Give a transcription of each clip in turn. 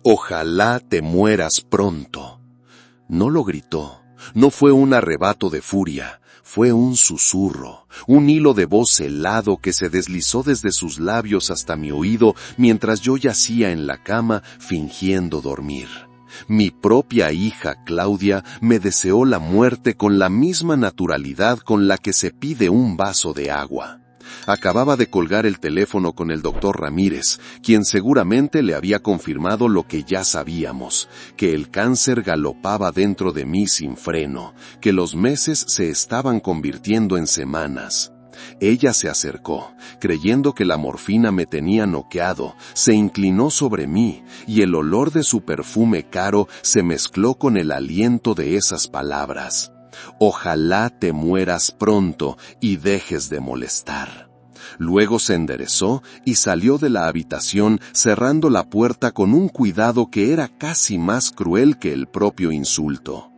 Ojalá te mueras pronto. No lo gritó, no fue un arrebato de furia, fue un susurro, un hilo de voz helado que se deslizó desde sus labios hasta mi oído mientras yo yacía en la cama fingiendo dormir. Mi propia hija Claudia me deseó la muerte con la misma naturalidad con la que se pide un vaso de agua. Acababa de colgar el teléfono con el doctor Ramírez, quien seguramente le había confirmado lo que ya sabíamos, que el cáncer galopaba dentro de mí sin freno, que los meses se estaban convirtiendo en semanas. Ella se acercó, creyendo que la morfina me tenía noqueado, se inclinó sobre mí, y el olor de su perfume caro se mezcló con el aliento de esas palabras. Ojalá te mueras pronto y dejes de molestar. Luego se enderezó y salió de la habitación cerrando la puerta con un cuidado que era casi más cruel que el propio insulto.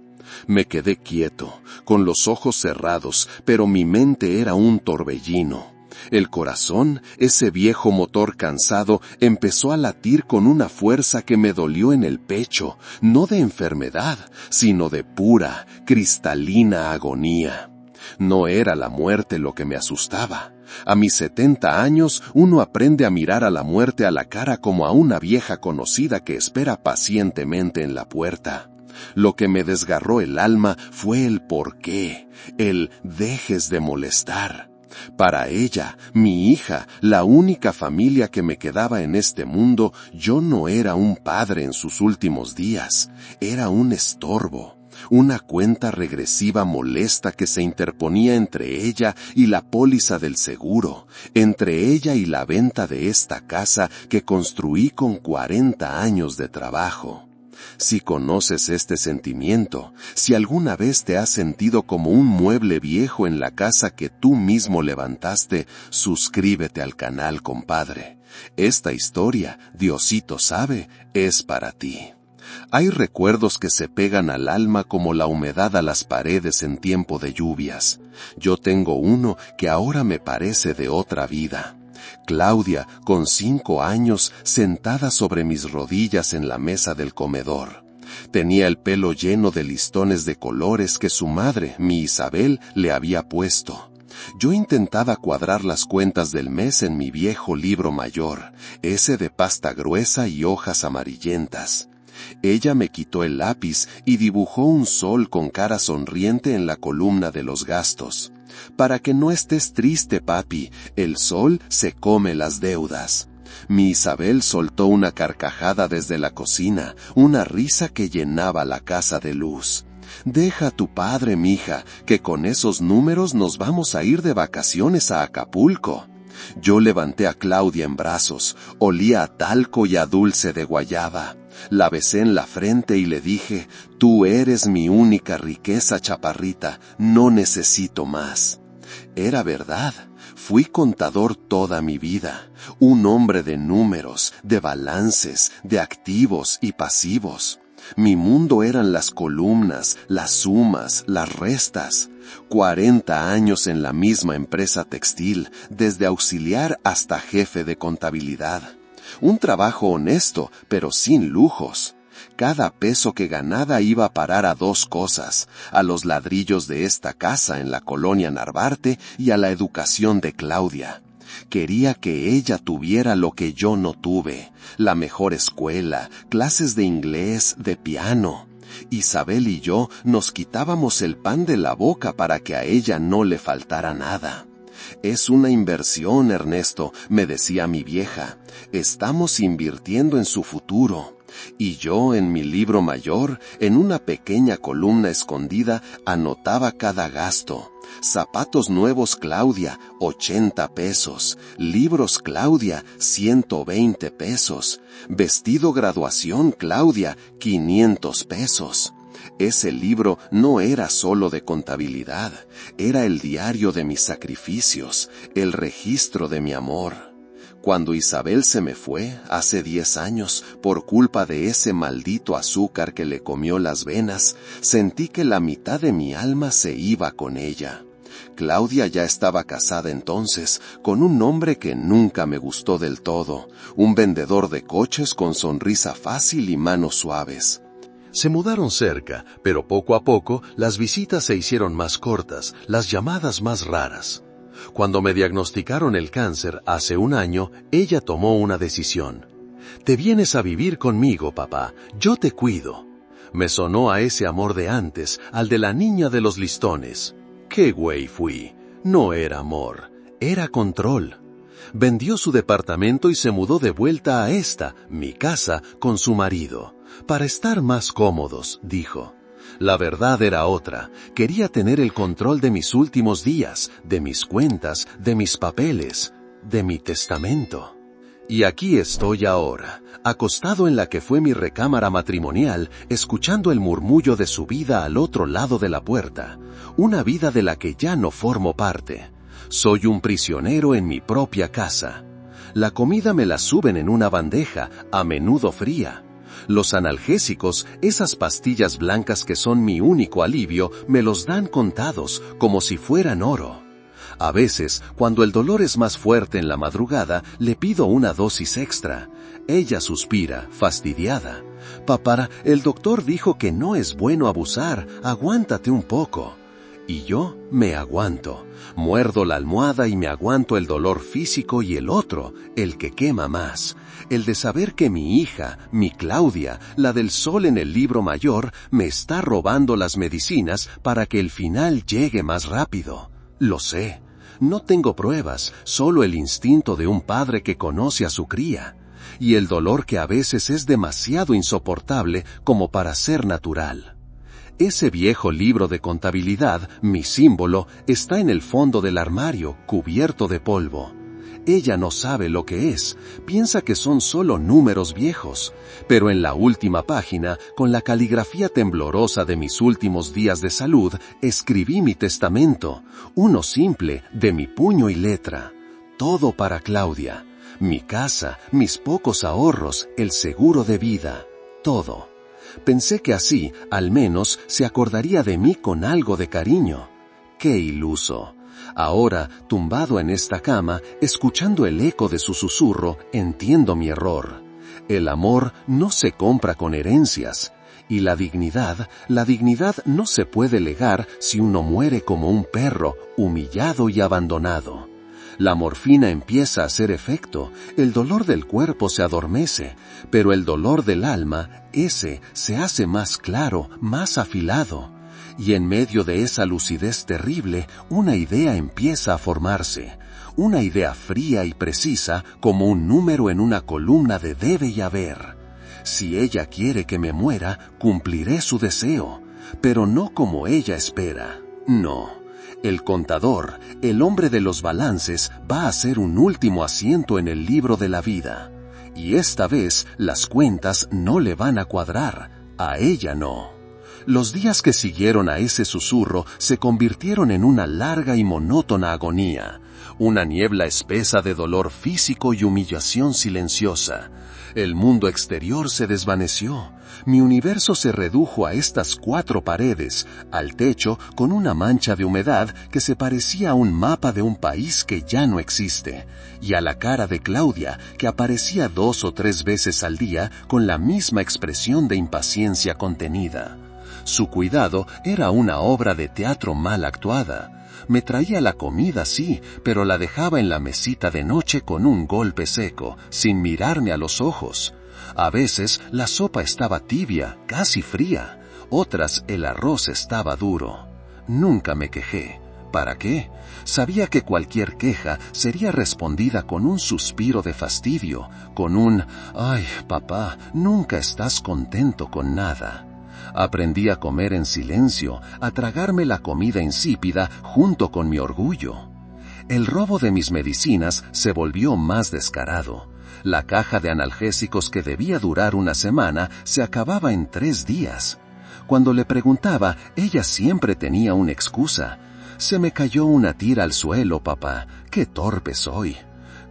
Me quedé quieto, con los ojos cerrados, pero mi mente era un torbellino. El corazón, ese viejo motor cansado, empezó a latir con una fuerza que me dolió en el pecho, no de enfermedad, sino de pura, cristalina agonía. No era la muerte lo que me asustaba. A mis 70 años, uno aprende a mirar a la muerte a la cara como a una vieja conocida que espera pacientemente en la puerta. Lo que me desgarró el alma fue el porqué, el dejes de molestar. Para ella, mi hija, la única familia que me quedaba en este mundo, yo no era un padre en sus últimos días, era un estorbo, una cuenta regresiva molesta que se interponía entre ella y la póliza del seguro, entre ella y la venta de esta casa que construí con 40 años de trabajo. Si conoces este sentimiento, si alguna vez te has sentido como un mueble viejo en la casa que tú mismo levantaste, suscríbete al canal, compadre. Esta historia, Diosito sabe, es para ti. Hay recuerdos que se pegan al alma como la humedad a las paredes en tiempo de lluvias. Yo tengo uno que ahora me parece de otra vida. Claudia, con 5 años, sentada sobre mis rodillas en la mesa del comedor. Tenía el pelo lleno de listones de colores que su madre, mi Isabel, le había puesto. Yo intentaba cuadrar las cuentas del mes en mi viejo libro mayor, ese de pasta gruesa y hojas amarillentas. Ella me quitó el lápiz y dibujó un sol con cara sonriente en la columna de los gastos. Para que no estés triste, papi, el sol se come las deudas. Mi Isabel soltó una carcajada desde la cocina, una risa que llenaba la casa de luz. Deja a tu padre, mija, que con esos números nos vamos a ir de vacaciones a Acapulco. Yo levanté a Claudia en brazos, olía a talco y a dulce de guayaba. La besé en la frente y le dije, tú eres mi única riqueza, chaparrita, no necesito más. Era verdad, fui contador toda mi vida, un hombre de números, de balances, de activos y pasivos. Mi mundo eran las columnas, las sumas, las restas. 40 años en la misma empresa textil, desde auxiliar hasta jefe de contabilidad. Un trabajo honesto, pero sin lujos. Cada peso que ganaba iba a parar a 2 cosas, a los ladrillos de esta casa en la colonia Narvarte y a la educación de Claudia. Quería que ella tuviera lo que yo no tuve, la mejor escuela, clases de inglés, de piano. Isabel y yo nos quitábamos el pan de la boca para que a ella no le faltara nada. Es una inversión, Ernesto, me decía mi vieja. Estamos invirtiendo en su futuro. Y yo, en mi libro mayor, en una pequeña columna escondida, anotaba cada gasto. Zapatos nuevos, Claudia, 80 pesos. Libros, Claudia, 120 pesos. Vestido graduación, Claudia, 500 pesos. Ese libro no era solo de contabilidad, era el diario de mis sacrificios, el registro de mi amor. Cuando Isabel se me fue, hace 10 años, por culpa de ese maldito azúcar que le comió las venas, sentí que la mitad de mi alma se iba con ella. Claudia ya estaba casada entonces, con un hombre que nunca me gustó del todo, un vendedor de coches con sonrisa fácil y manos suaves. Se mudaron cerca, pero poco a poco las visitas se hicieron más cortas, las llamadas más raras. Cuando me diagnosticaron el cáncer hace un año, ella tomó una decisión. «Te vienes a vivir conmigo, papá, yo te cuido». Me sonó a ese amor de antes, al de la niña de los listones. ¡Qué güey fui! No era amor, era control. Vendió su departamento y se mudó de vuelta a esta, mi casa, con su marido. Para estar más cómodos, dijo. La verdad era otra. Quería tener el control de mis últimos días, de mis cuentas, de mis papeles, de mi testamento. Y aquí estoy ahora, acostado en la que fue mi recámara matrimonial, escuchando el murmullo de su vida al otro lado de la puerta, una vida de la que ya no formo parte. Soy un prisionero en mi propia casa. La comida me la suben en una bandeja, a menudo fría. Los analgésicos, esas pastillas blancas que son mi único alivio, me los dan contados, como si fueran oro. A veces, cuando el dolor es más fuerte en la madrugada, le pido una dosis extra. Ella suspira, fastidiada. «Papá, el doctor dijo que no es bueno abusar, aguántate un poco». Y yo me aguanto. Muerdo la almohada y me aguanto el dolor físico y el otro, el que quema más. El de saber que mi hija, mi Claudia, la del sol en el libro mayor, me está robando las medicinas para que el final llegue más rápido. Lo sé. No tengo pruebas, solo el instinto de un padre que conoce a su cría. Y el dolor que a veces es demasiado insoportable como para ser natural. Ese viejo libro de contabilidad, mi símbolo, está en el fondo del armario, cubierto de polvo. Ella no sabe lo que es, piensa que son solo números viejos, pero en la última página, con la caligrafía temblorosa de mis últimos días de salud, escribí mi testamento, uno simple, de mi puño y letra. Todo para Claudia, mi casa, mis pocos ahorros, el seguro de vida, todo. Pensé que así, al menos, se acordaría de mí con algo de cariño. ¡Qué iluso! Ahora, tumbado en esta cama, escuchando el eco de su susurro, entiendo mi error. El amor no se compra con herencias. Y la dignidad no se puede legar si uno muere como un perro, humillado y abandonado. La morfina empieza a hacer efecto, el dolor del cuerpo se adormece, pero el dolor del alma, ese, se hace más claro, más afilado. Y en medio de esa lucidez terrible, una idea empieza a formarse. Una idea fría y precisa como un número en una columna de debe y haber. Si ella quiere que me muera, cumpliré su deseo, pero no como ella espera. No. El contador, el hombre de los balances, va a hacer un último asiento en el libro de la vida. Y esta vez las cuentas no le van a cuadrar, a ella no. Los días que siguieron a ese susurro se convirtieron en una larga y monótona agonía, una niebla espesa de dolor físico y humillación silenciosa. El mundo exterior se desvaneció. Mi universo se redujo a estas 4 paredes, al techo con una mancha de humedad que se parecía a un mapa de un país que ya no existe, y a la cara de Claudia, que aparecía 2 o 3 veces al día con la misma expresión de impaciencia contenida. Su cuidado era una obra de teatro mal actuada. Me traía la comida, sí, pero la dejaba en la mesita de noche con un golpe seco, sin mirarme a los ojos. A veces la sopa estaba tibia, casi fría. Otras el arroz estaba duro. Nunca me quejé. ¿Para qué? Sabía que cualquier queja sería respondida con un suspiro de fastidio, con un «Ay, papá, nunca estás contento con nada». Aprendí a comer en silencio, a tragarme la comida insípida junto con mi orgullo. El robo de mis medicinas se volvió más descarado. La caja de analgésicos que debía durar una semana se acababa en 3 días. Cuando le preguntaba, ella siempre tenía una excusa. «Se me cayó una tira al suelo, papá. Qué torpe soy.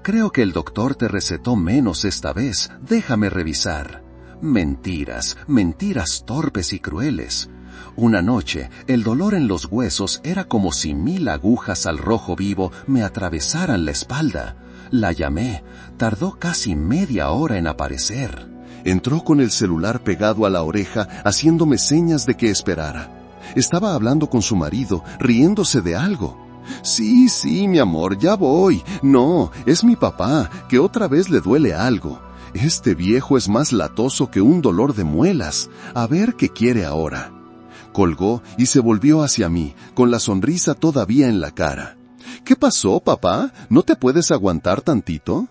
Creo que el doctor te recetó menos esta vez. Déjame revisar». Mentiras, mentiras torpes y crueles. Una noche, el dolor en los huesos era como si 1000 agujas al rojo vivo me atravesaran la espalda. La llamé. Tardó casi media hora en aparecer. Entró con el celular pegado a la oreja, haciéndome señas de que esperara. Estaba hablando con su marido, riéndose de algo. Sí, mi amor, ya voy. No, es mi papá, que otra vez le duele algo. Este viejo es más latoso que un dolor de muelas. A ver qué quiere ahora. Colgó y se volvió hacia mí, con la sonrisa todavía en la cara. ¿Qué pasó, papá? ¿No te puedes aguantar tantito?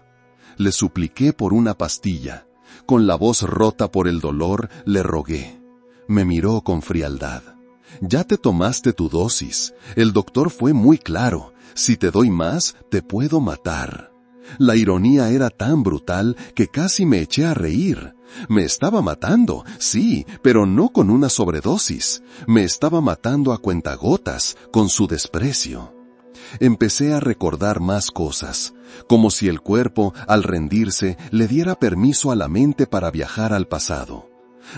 Le supliqué por una pastilla. Con la voz rota por el dolor, le rogué. Me miró con frialdad. Ya te tomaste tu dosis. El doctor fue muy claro. Si te doy más, te puedo matar. La ironía era tan brutal que casi me eché a reír. Me estaba matando, sí, pero no con una sobredosis. Me estaba matando a cuentagotas, con su desprecio. Empecé a recordar más cosas, como si el cuerpo, al rendirse, le diera permiso a la mente para viajar al pasado.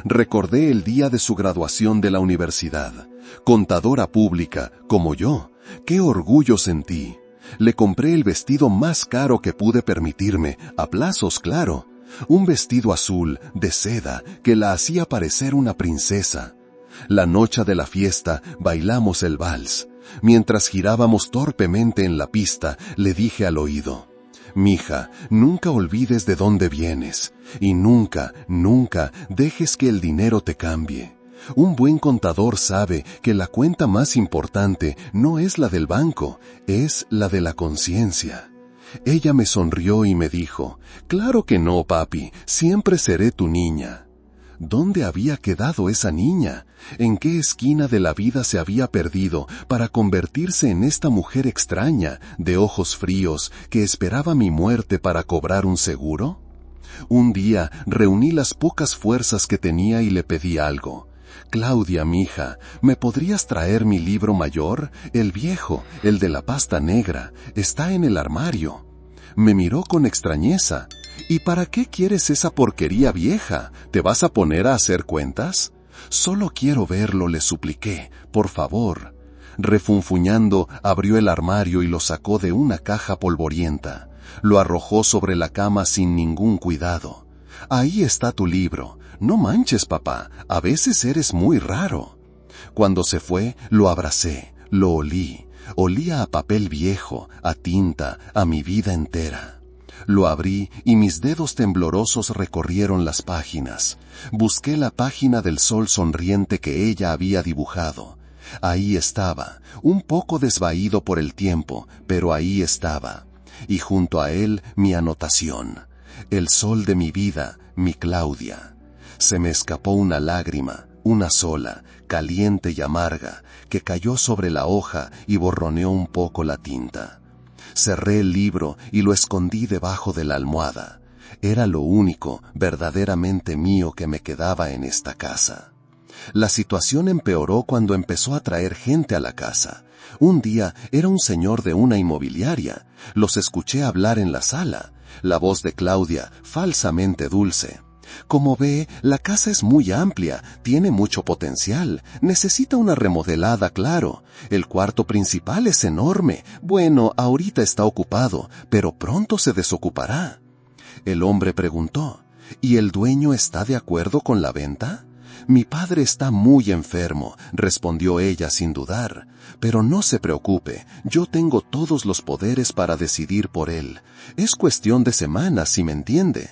Recordé el día de su graduación de la universidad. Contadora pública, como yo. ¡Qué orgullo sentí! Le compré el vestido más caro que pude permitirme, a plazos, claro. Un vestido azul, de seda, que la hacía parecer una princesa. La noche de la fiesta bailamos el vals. Mientras girábamos torpemente en la pista, le dije al oído: «Mija, nunca olvides de dónde vienes, y nunca, nunca dejes que el dinero te cambie. Un buen contador sabe que la cuenta más importante no es la del banco, es la de la conciencia». Ella me sonrió y me dijo: «Claro que no, papi, siempre seré tu niña». ¿Dónde había quedado esa niña? ¿En qué esquina de la vida se había perdido para convertirse en esta mujer extraña, de ojos fríos, que esperaba mi muerte para cobrar un seguro? Un día reuní las pocas fuerzas que tenía y le pedí algo. «Claudia, mija, ¿me podrías traer mi libro mayor? El viejo, el de la pasta negra, está en el armario». Me miró con extrañeza. «¿Y para qué quieres esa porquería vieja? ¿Te vas a poner a hacer cuentas?» «Solo quiero verlo», le supliqué. «Por favor». Refunfuñando, abrió el armario y lo sacó de una caja polvorienta. Lo arrojó sobre la cama sin ningún cuidado. «Ahí está tu libro. No manches, papá, a veces eres muy raro». Cuando se fue, lo abracé, lo olí. Olía a papel viejo, a tinta, a mi vida entera. Lo abrí y mis dedos temblorosos recorrieron las páginas. Busqué la página del sol sonriente que ella había dibujado. Ahí estaba, un poco desvaído por el tiempo, pero ahí estaba. Y junto a él mi anotación: «El sol de mi vida, mi Claudia». Se me escapó una lágrima, una sola, caliente y amarga, que cayó sobre la hoja y borroneó un poco la tinta. Cerré el libro y lo escondí debajo de la almohada. Era lo único verdaderamente mío que me quedaba en esta casa. La situación empeoró cuando empezó a traer gente a la casa. Un día era un señor de una inmobiliaria. Los escuché hablar en la sala. La voz de Claudia, falsamente dulce: «Como ve, la casa es muy amplia, tiene mucho potencial, necesita una remodelada, claro. El cuarto principal es enorme. Bueno, ahorita está ocupado, pero pronto se desocupará». El hombre preguntó: «¿Y el dueño está de acuerdo con la venta?» «Mi padre está muy enfermo», respondió ella sin dudar. «Pero no se preocupe, yo tengo todos los poderes para decidir por él. Es cuestión de semanas, si me entiende».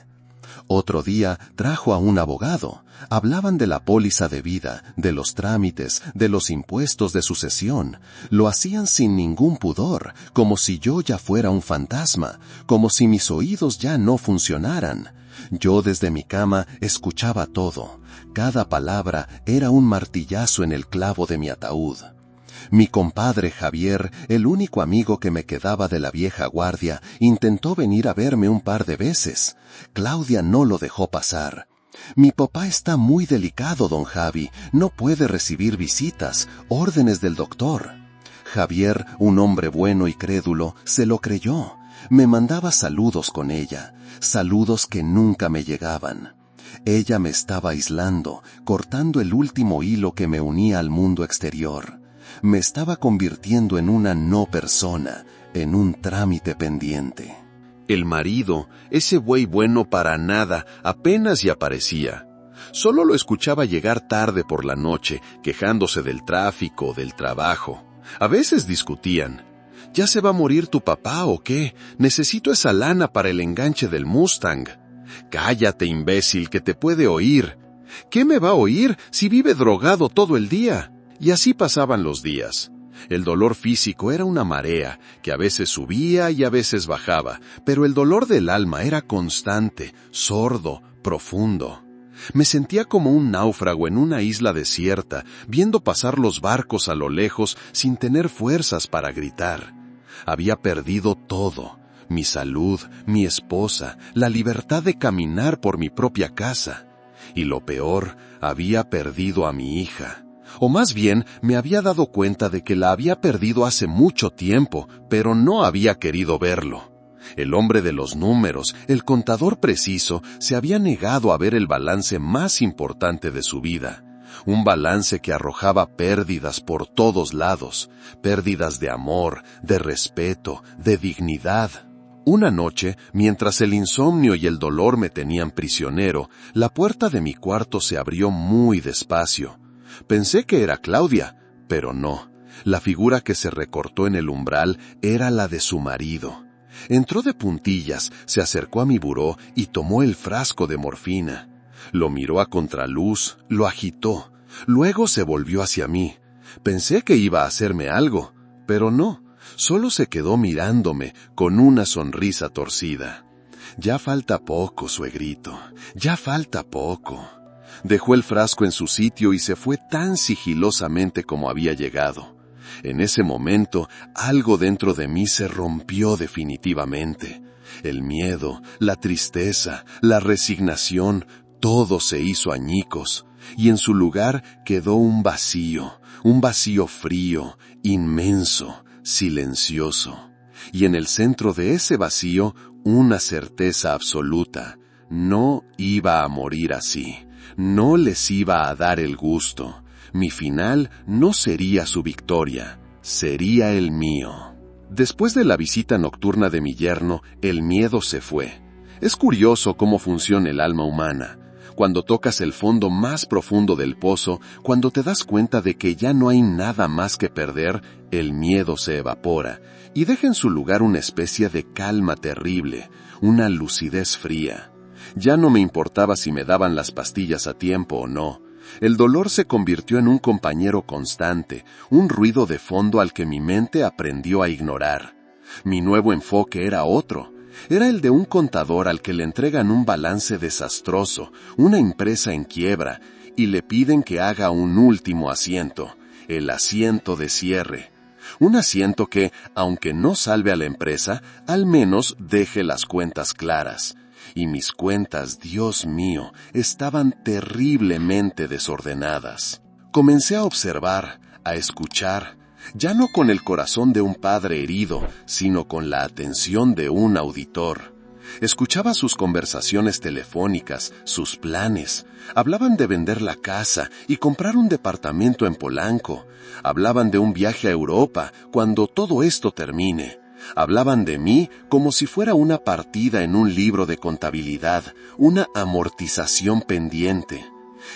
Otro día trajo a un abogado. Hablaban de la póliza de vida, de los trámites, de los impuestos de sucesión. Lo hacían sin ningún pudor, como si yo ya fuera un fantasma, como si mis oídos ya no funcionaran. Yo desde mi cama escuchaba todo. Cada palabra era un martillazo en el clavo de mi ataúd. Mi compadre Javier, el único amigo que me quedaba de la vieja guardia, intentó venir a verme un par de veces. Claudia no lo dejó pasar. «Mi papá está muy delicado, don Javi, no puede recibir visitas, órdenes del doctor». Javier, un hombre bueno y crédulo, se lo creyó. Me mandaba saludos con ella, saludos que nunca me llegaban. Ella me estaba aislando, cortando el último hilo que me unía al mundo exterior. Me estaba convirtiendo en una no persona, en un trámite pendiente. El marido, ese buey bueno para nada, apenas y aparecía. Solo lo escuchaba llegar tarde por la noche, quejándose del tráfico, del trabajo. A veces discutían. ¿Ya se va a morir tu papá o qué? Necesito esa lana para el enganche del Mustang. Cállate, imbécil, que te puede oír. ¿Qué me va a oír si vive drogado todo el día? Y así pasaban los días. El dolor físico era una marea, que a veces subía y a veces bajaba, pero el dolor del alma era constante, sordo, profundo. Me sentía como un náufrago en una isla desierta, viendo pasar los barcos a lo lejos sin tener fuerzas para gritar. Había perdido todo: mi salud, mi esposa, la libertad de caminar por mi propia casa. Y lo peor, había perdido a mi hija. O más bien, me había dado cuenta de que la había perdido hace mucho tiempo, pero no había querido verlo. El hombre de los números, el contador preciso, se había negado a ver el balance más importante de su vida. Un balance que arrojaba pérdidas por todos lados, pérdidas de amor, de respeto, de dignidad. Una noche, mientras el insomnio y el dolor me tenían prisionero, la puerta de mi cuarto se abrió muy despacio. Pensé que era Claudia, pero no. La figura que se recortó en el umbral era la de su marido. Entró de puntillas, se acercó a mi buró y tomó el frasco de morfina. Lo miró a contraluz, lo agitó. Luego se volvió hacia mí. Pensé que iba a hacerme algo, pero no. Solo se quedó mirándome con una sonrisa torcida. Ya falta poco, suegrito. Ya falta poco. Dejó el frasco en su sitio y se fue tan sigilosamente como había llegado. En ese momento, algo dentro de mí se rompió definitivamente. El miedo, la tristeza, la resignación, todo se hizo añicos, y en su lugar quedó un vacío frío, inmenso, silencioso. Y en el centro de ese vacío, una certeza absoluta: no iba a morir así. No les iba a dar el gusto. Mi final no sería su victoria, sería el mío. Después de la visita nocturna de mi yerno, el miedo se fue. Es curioso cómo funciona el alma humana. Cuando tocas el fondo más profundo del pozo, cuando te das cuenta de que ya no hay nada más que perder, el miedo se evapora y deja en su lugar una especie de calma terrible, una lucidez fría. Ya no me importaba si me daban las pastillas a tiempo o no. El dolor se convirtió en un compañero constante, un ruido de fondo al que mi mente aprendió a ignorar. Mi nuevo enfoque era otro. Era el de un contador al que le entregan un balance desastroso, una empresa en quiebra, y le piden que haga un último asiento, el asiento de cierre. Un asiento que, aunque no salve a la empresa, al menos deje las cuentas claras. Y mis cuentas, Dios mío, estaban terriblemente desordenadas. Comencé a observar, a escuchar, ya no con el corazón de un padre herido, sino con la atención de un auditor. Escuchaba sus conversaciones telefónicas, sus planes. Hablaban de vender la casa y comprar un departamento en Polanco. Hablaban de un viaje a Europa cuando todo esto termine. Hablaban de mí como si fuera una partida en un libro de contabilidad, una amortización pendiente.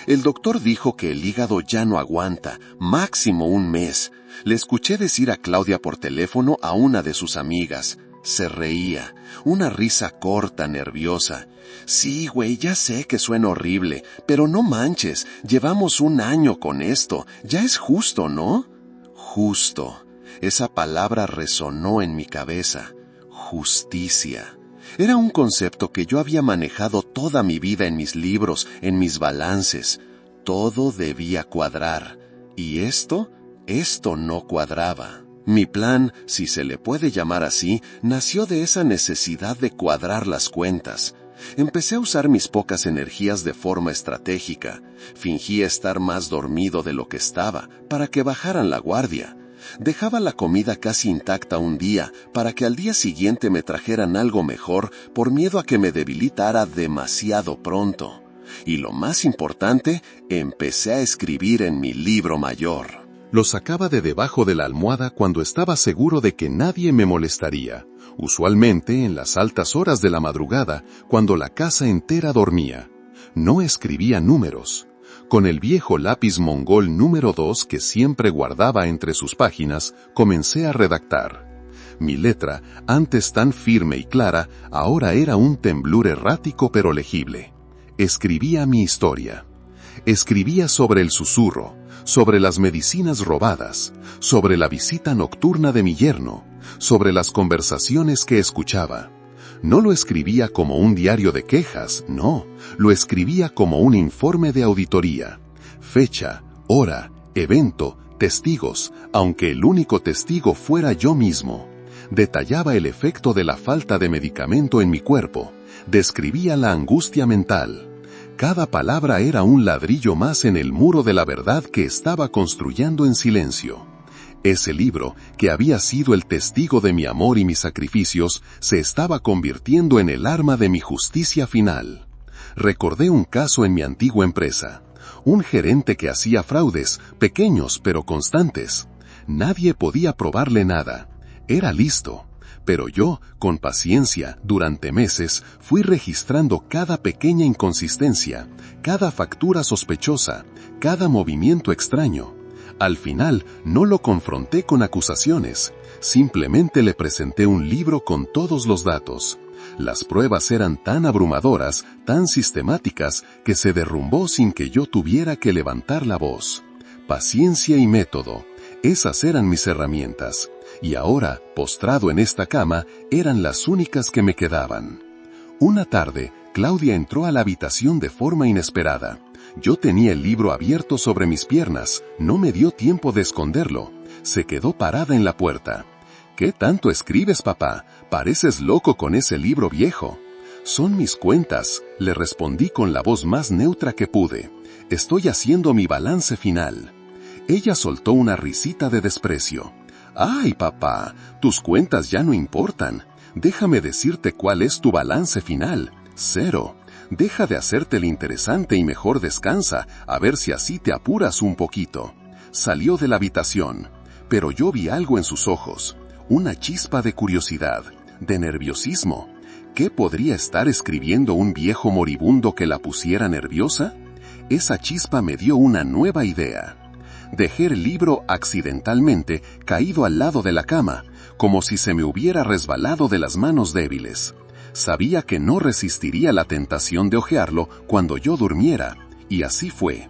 El doctor dijo que el hígado ya no aguanta, máximo un mes. Le escuché decir a Claudia por teléfono a una de sus amigas. Se reía, una risa corta, nerviosa. Sí, güey, ya sé que suena horrible, pero no manches, llevamos un año con esto, ya es justo, ¿no? Justo. Esa palabra resonó en mi cabeza. Justicia. Era un concepto que yo había manejado toda mi vida en mis libros, en mis balances. Todo debía cuadrar. Y esto no cuadraba. Mi plan, si se le puede llamar así, nació de esa necesidad de cuadrar las cuentas. Empecé a usar mis pocas energías de forma estratégica. Fingí estar más dormido de lo que estaba, para que bajaran la guardia. Dejaba la comida casi intacta un día para que al día siguiente me trajeran algo mejor por miedo a que me debilitara demasiado pronto. Y lo más importante, empecé a escribir en mi libro mayor. Lo sacaba de debajo de la almohada cuando estaba seguro de que nadie me molestaría, usualmente en las altas horas de la madrugada, cuando la casa entera dormía. No escribía números. Con el viejo lápiz mongol número 2 que siempre guardaba entre sus páginas, comencé a redactar. Mi letra, antes tan firme y clara, ahora era un temblor errático pero legible. Escribía mi historia. Escribía sobre el susurro, sobre las medicinas robadas, sobre la visita nocturna de mi yerno, sobre las conversaciones que escuchaba. No lo escribía como un diario de quejas, no, lo escribía como un informe de auditoría. Fecha, hora, evento, testigos, aunque el único testigo fuera yo mismo. Detallaba el efecto de la falta de medicamento en mi cuerpo. Describía la angustia mental. Cada palabra era un ladrillo más en el muro de la verdad que estaba construyendo en silencio. Ese libro, que había sido el testigo de mi amor y mis sacrificios, se estaba convirtiendo en el arma de mi justicia final. Recordé un caso en mi antigua empresa. Un gerente que hacía fraudes, pequeños pero constantes. Nadie podía probarle nada. Era listo. Pero yo, con paciencia, durante meses, fui registrando cada pequeña inconsistencia, cada factura sospechosa, cada movimiento extraño. Al final, no lo confronté con acusaciones, simplemente le presenté un libro con todos los datos. Las pruebas eran tan abrumadoras, tan sistemáticas, que se derrumbó sin que yo tuviera que levantar la voz. Paciencia y método, esas eran mis herramientas. Y ahora, postrado en esta cama, eran las únicas que me quedaban. Una tarde, Claudia entró a la habitación de forma inesperada. Yo tenía el libro abierto sobre mis piernas, no me dio tiempo de esconderlo. Se quedó parada en la puerta. ¿Qué tanto escribes, papá? Pareces loco con ese libro viejo. Son mis cuentas, le respondí con la voz más neutra que pude. Estoy haciendo mi balance final. Ella soltó una risita de desprecio. ¡Ay, papá! Tus cuentas ya no importan. Déjame decirte cuál es tu balance final. 0. Deja de hacerte el interesante y mejor descansa, a ver si así te apuras un poquito. Salió de la habitación, pero yo vi algo en sus ojos. Una chispa de curiosidad, de nerviosismo. ¿Qué podría estar escribiendo un viejo moribundo que la pusiera nerviosa? Esa chispa me dio una nueva idea. Dejé el libro accidentalmente caído al lado de la cama, como si se me hubiera resbalado de las manos débiles. Sabía que no resistiría la tentación de hojearlo cuando yo durmiera, y así fue.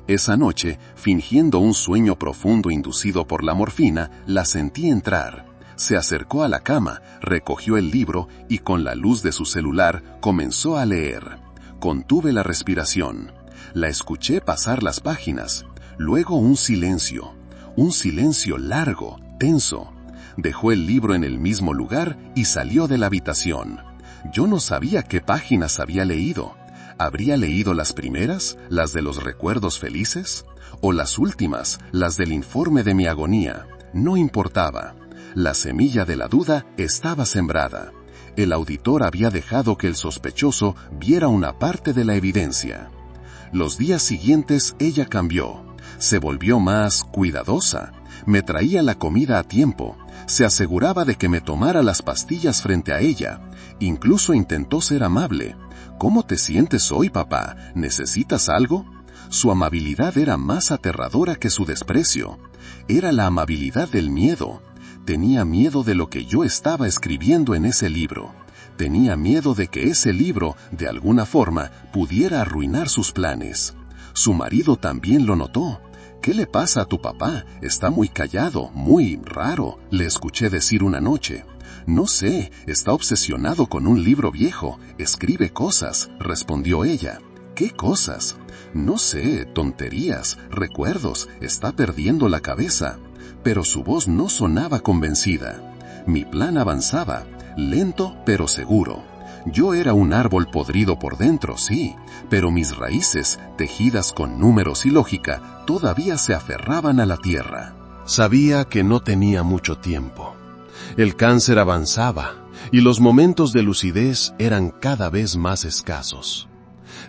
Esa noche, fingiendo un sueño profundo inducido por la morfina, la sentí entrar. Se acercó a la cama, recogió el libro y con la luz de su celular comenzó a leer. Contuve la respiración. La escuché pasar las páginas. Luego un silencio largo, tenso. Dejó el libro en el mismo lugar y salió de la habitación. Yo no sabía qué páginas había leído. ¿Habría leído las primeras, las de los recuerdos felices? ¿O las últimas, las del informe de mi agonía? No importaba. La semilla de la duda estaba sembrada. El auditor había dejado que el sospechoso viera una parte de la evidencia. Los días siguientes ella cambió. Se volvió más cuidadosa. Me traía la comida a tiempo. Se aseguraba de que me tomara las pastillas frente a ella. Incluso intentó ser amable. ¿Cómo te sientes hoy, papá? ¿Necesitas algo? Su amabilidad era más aterradora que su desprecio. Era la amabilidad del miedo. Tenía miedo de lo que yo estaba escribiendo en ese libro. Tenía miedo de que ese libro, de alguna forma, pudiera arruinar sus planes. Su marido también lo notó. ¿Qué le pasa a tu papá? Está muy callado, muy raro, le escuché decir una noche. No sé, está obsesionado con un libro viejo, escribe cosas, respondió ella. ¿Qué cosas? No sé, tonterías, recuerdos, está perdiendo la cabeza. Pero su voz no sonaba convencida. Mi plan avanzaba, lento pero seguro. Yo era un árbol podrido por dentro, sí, pero mis raíces, tejidas con números y lógica, todavía se aferraban a la tierra. Sabía que no tenía mucho tiempo. El cáncer avanzaba y los momentos de lucidez eran cada vez más escasos.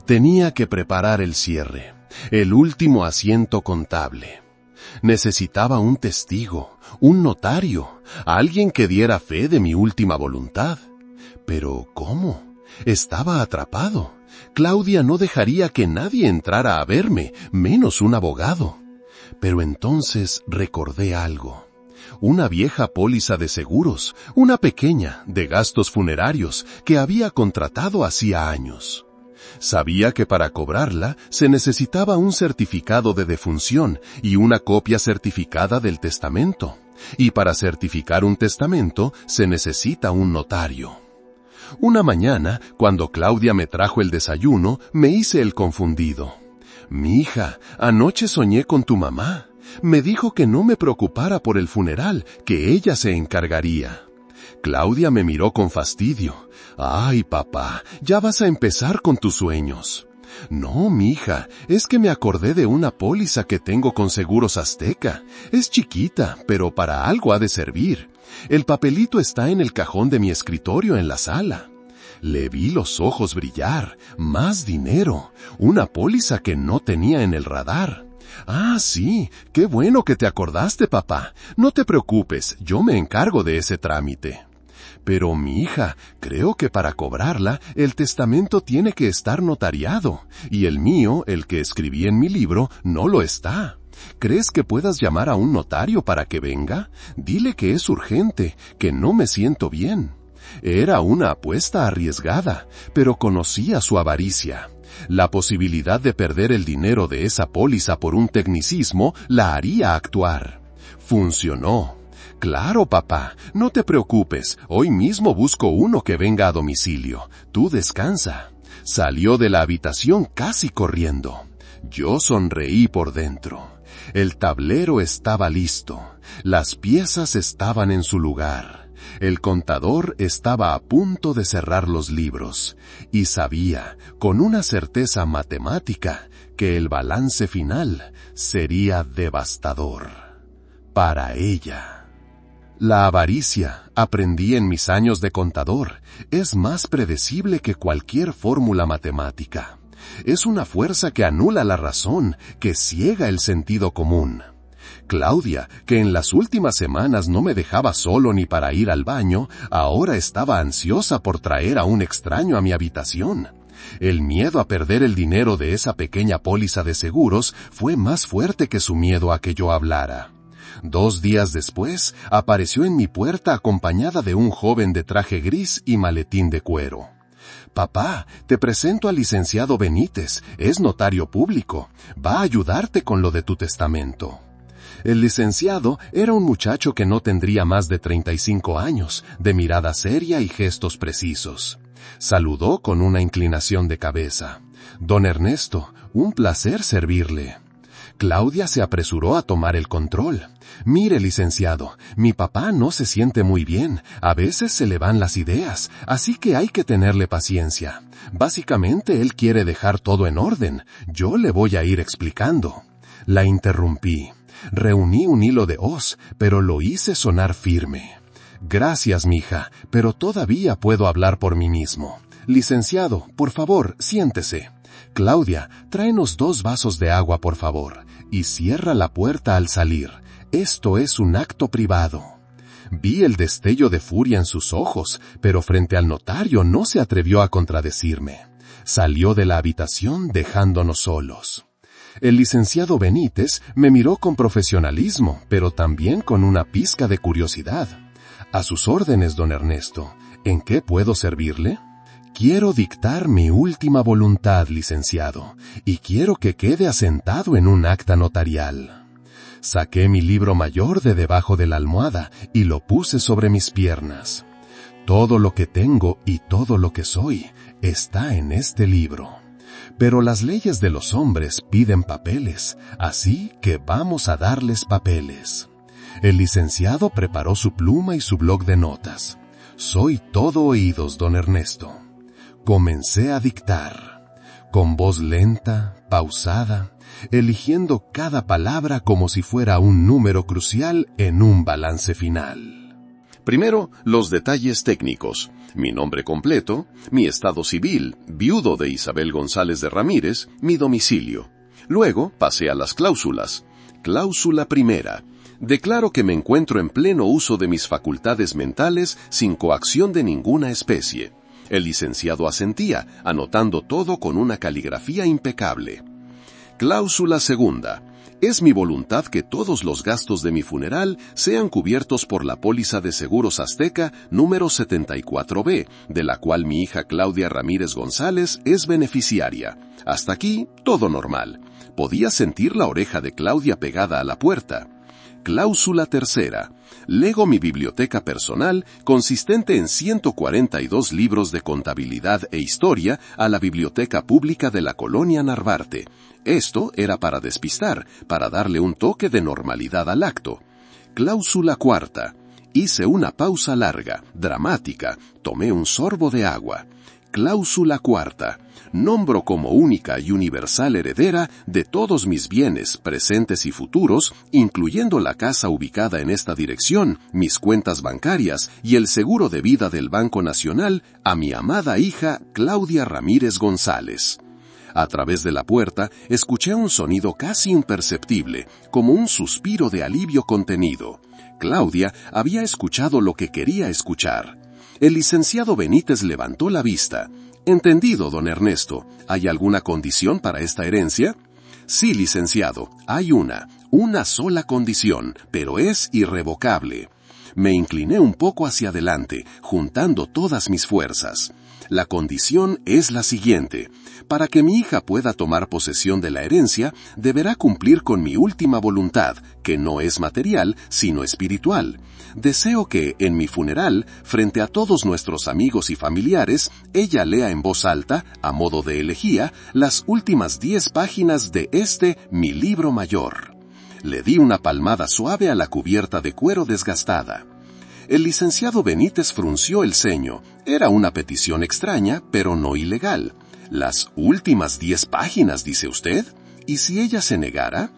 Tenía que preparar el cierre, el último asiento contable. Necesitaba un testigo, un notario, alguien que diera fe de mi última voluntad. Pero ¿cómo? Estaba atrapado. Claudia no dejaría que nadie entrara a verme, menos un abogado. Pero entonces recordé algo. Una vieja póliza de seguros, una pequeña, de gastos funerarios, que había contratado hacía años. Sabía que para cobrarla se necesitaba un certificado de defunción y una copia certificada del testamento. Y para certificar un testamento se necesita un notario. Una mañana, cuando Claudia me trajo el desayuno, me hice el confundido. «Mi hija, anoche soñé con tu mamá. Me dijo que no me preocupara por el funeral, que ella se encargaría». Claudia me miró con fastidio. «Ay, papá, ya vas a empezar con tus sueños». «No, mija, es que me acordé de una póliza que tengo con Seguros Azteca. Es chiquita, pero para algo ha de servir. El papelito está en el cajón de mi escritorio en la sala». Le vi los ojos brillar. Más dinero. Una póliza que no tenía en el radar. «Ah, sí, qué bueno que te acordaste, papá. No te preocupes, yo me encargo de ese trámite». «Pero, mi hija, creo que para cobrarla, el testamento tiene que estar notariado, y el mío, el que escribí en mi libro, no lo está. ¿Crees que puedas llamar a un notario para que venga? Dile que es urgente, que no me siento bien». Era una apuesta arriesgada, pero conocía su avaricia. La posibilidad de perder el dinero de esa póliza por un tecnicismo la haría actuar. Funcionó. «Claro, papá, no te preocupes, hoy mismo busco uno que venga a domicilio. Tú descansa». Salió de la habitación casi corriendo. Yo sonreí por dentro. El tablero estaba listo. Las piezas estaban en su lugar. El contador estaba a punto de cerrar los libros y sabía, con una certeza matemática, que el balance final sería devastador. Para ella. La avaricia, aprendí en mis años de contador, es más predecible que cualquier fórmula matemática. Es una fuerza que anula la razón, que ciega el sentido común. Claudia, que en las últimas semanas no me dejaba solo ni para ir al baño, ahora estaba ansiosa por traer a un extraño a mi habitación. El miedo a perder el dinero de esa pequeña póliza de seguros fue más fuerte que su miedo a que yo hablara. 2 días después, apareció en mi puerta acompañada de un joven de traje gris y maletín de cuero. «Papá, te presento al licenciado Benítez, es notario público. Va a ayudarte con lo de tu testamento». El licenciado era un muchacho que no tendría más de 35 años, de mirada seria y gestos precisos. Saludó con una inclinación de cabeza. «Don Ernesto, un placer servirle». Claudia se apresuró a tomar el control. «Mire, licenciado, mi papá no se siente muy bien, a veces se le van las ideas, así que hay que tenerle paciencia. Básicamente él quiere dejar todo en orden, yo le voy a ir explicando». La interrumpí. Reuní un hilo de hoz, pero lo hice sonar firme. «Gracias, mija, pero todavía puedo hablar por mí mismo. Licenciado, por favor, siéntese. Claudia, tráenos 2 vasos de agua, por favor, y cierra la puerta al salir. Esto es un acto privado». Vi el destello de furia en sus ojos, pero frente al notario no se atrevió a contradecirme. Salió de la habitación dejándonos solos. El licenciado Benítez me miró con profesionalismo, pero también con una pizca de curiosidad. «A sus órdenes, don Ernesto. ¿En qué puedo servirle?» «Quiero dictar mi última voluntad, licenciado, y quiero que quede asentado en un acta notarial». Saqué mi libro mayor de debajo de la almohada y lo puse sobre mis piernas. Todo lo que tengo y todo lo que soy está en este libro. Pero las leyes de los hombres piden papeles, así que vamos a darles papeles. El licenciado preparó su pluma y su bloc de notas. «Soy todo oídos, don Ernesto». Comencé a dictar, con voz lenta, pausada, eligiendo cada palabra como si fuera un número crucial en un balance final. Primero, los detalles técnicos. Mi nombre completo, mi estado civil, viudo de Isabel González de Ramírez, mi domicilio. Luego, pasé a las cláusulas. Cláusula primera. Declaro que me encuentro en pleno uso de mis facultades mentales sin coacción de ninguna especie. El licenciado asentía, anotando todo con una caligrafía impecable. Cláusula segunda. Es mi voluntad que todos los gastos de mi funeral sean cubiertos por la póliza de seguros Azteca número 74B, de la cual mi hija Claudia Ramírez González es beneficiaria. Hasta aquí, todo normal. Podía sentir la oreja de Claudia pegada a la puerta. Cláusula tercera. Lego mi biblioteca personal, consistente en 142 libros de contabilidad e historia, a la Biblioteca Pública de la Colonia Narvarte. Esto era para despistar, para darle un toque de normalidad al acto. Cláusula cuarta. Hice una pausa larga, dramática, tomé un sorbo de agua. Cláusula cuarta. Nombro como única y universal heredera de todos mis bienes, presentes y futuros, incluyendo la casa ubicada en esta dirección, mis cuentas bancarias y el seguro de vida del Banco Nacional, a mi amada hija Claudia Ramírez González. A través de la puerta escuché un sonido casi imperceptible, como un suspiro de alivio contenido. Claudia había escuchado lo que quería escuchar. El licenciado Benítez levantó la vista. «Entendido, don Ernesto. ¿Hay alguna condición para esta herencia?» «Sí, licenciado, hay una sola condición, pero es irrevocable». Me incliné un poco hacia adelante, juntando todas mis fuerzas. La condición es la siguiente. Para que mi hija pueda tomar posesión de la herencia, deberá cumplir con mi última voluntad, que no es material, sino espiritual. Deseo que, en mi funeral, frente a todos nuestros amigos y familiares, ella lea en voz alta, a modo de elegía, las últimas 10 páginas de mi libro mayor. Le di una palmada suave a la cubierta de cuero desgastada. El licenciado Benítez frunció el ceño. Era una petición extraña, pero no ilegal. «¿Las últimas 10 páginas, dice usted? ¿Y si ella se negara?»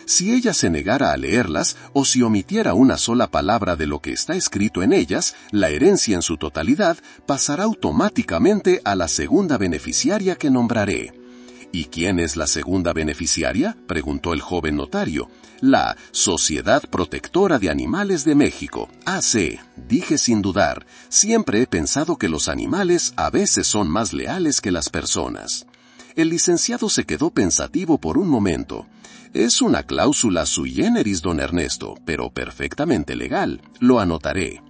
Si ella se negara a leerlas, o si omitiera una sola palabra de lo que está escrito en ellas, la herencia en su totalidad pasará automáticamente a la segunda beneficiaria que nombraré. «¿Y quién es la segunda beneficiaria?», preguntó el joven notario. «La Sociedad Protectora de Animales de México, AC», dije sin dudar. Siempre he pensado que los animales a veces son más leales que las personas. El licenciado se quedó pensativo por un momento. «Es una cláusula sui generis, don Ernesto, pero perfectamente legal. Lo anotaré».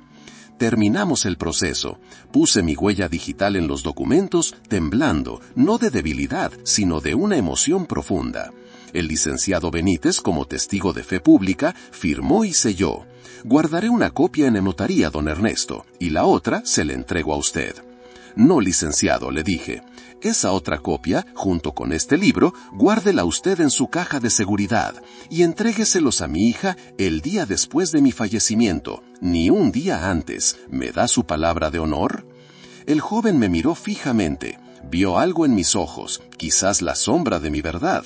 Terminamos el proceso. Puse mi huella digital en los documentos, temblando, no de debilidad, sino de una emoción profunda. El licenciado Benítez, como testigo de fe pública, firmó y selló. «Guardaré una copia en notaría, don Ernesto, y la otra se la entrego a usted». «No, licenciado», le dije. «Esa otra copia, junto con este libro, guárdela usted en su caja de seguridad y entrégueselos a mi hija el día después de mi fallecimiento, ni un día antes. ¿Me da su palabra de honor?» El joven me miró fijamente. Vio algo en mis ojos, quizás la sombra de mi verdad.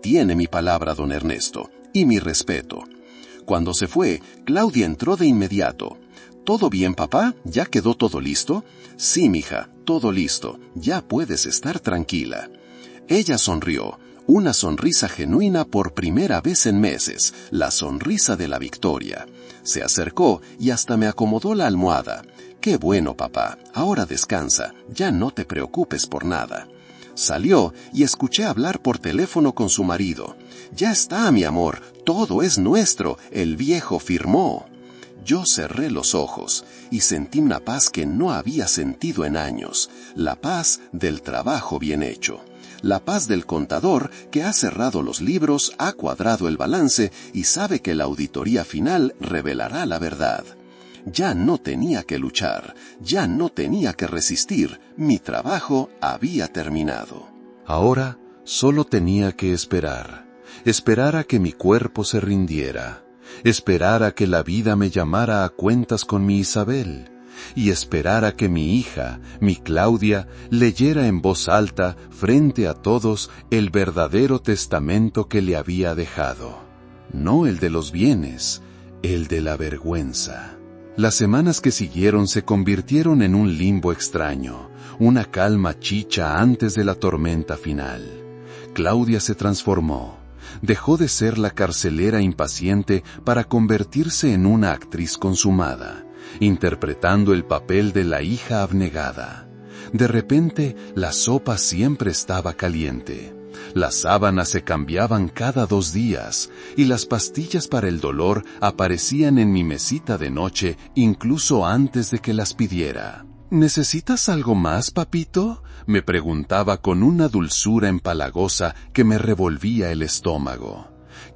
«Tiene mi palabra, don Ernesto, y mi respeto». Cuando se fue, Claudia entró de inmediato. «¿Todo bien, papá? ¿Ya quedó todo listo?» «Sí, mija, todo listo. Ya puedes estar tranquila». Ella sonrió, una sonrisa genuina por primera vez en meses, la sonrisa de la victoria. Se acercó y hasta me acomodó la almohada. «Qué bueno, papá. Ahora descansa. Ya no te preocupes por nada». Salió y escuché hablar por teléfono con su marido. «Ya está, mi amor. Todo es nuestro. El viejo firmó». Yo cerré los ojos y sentí una paz que no había sentido en años, la paz del trabajo bien hecho, la paz del contador que ha cerrado los libros, ha cuadrado el balance y sabe que la auditoría final revelará la verdad. Ya no tenía que luchar, ya no tenía que resistir, mi trabajo había terminado. Ahora solo tenía que esperar a que mi cuerpo se rindiera. Esperar a que la vida me llamara a cuentas con mi Isabel, y esperar a que mi hija, mi Claudia, leyera en voz alta, frente a todos, el verdadero testamento que le había dejado. No el de los bienes, el de la vergüenza. Las semanas que siguieron se convirtieron en un limbo extraño, una calma chicha antes de la tormenta final. Claudia se transformó. Dejó de ser la carcelera impaciente para convertirse en una actriz consumada, interpretando el papel de la hija abnegada. De repente, la sopa siempre estaba caliente. Las sábanas se cambiaban cada 2 días y las pastillas para el dolor aparecían en mi mesita de noche incluso antes de que las pidiera. ¿Necesitas algo más, papito?, me preguntaba con una dulzura empalagosa que me revolvía el estómago.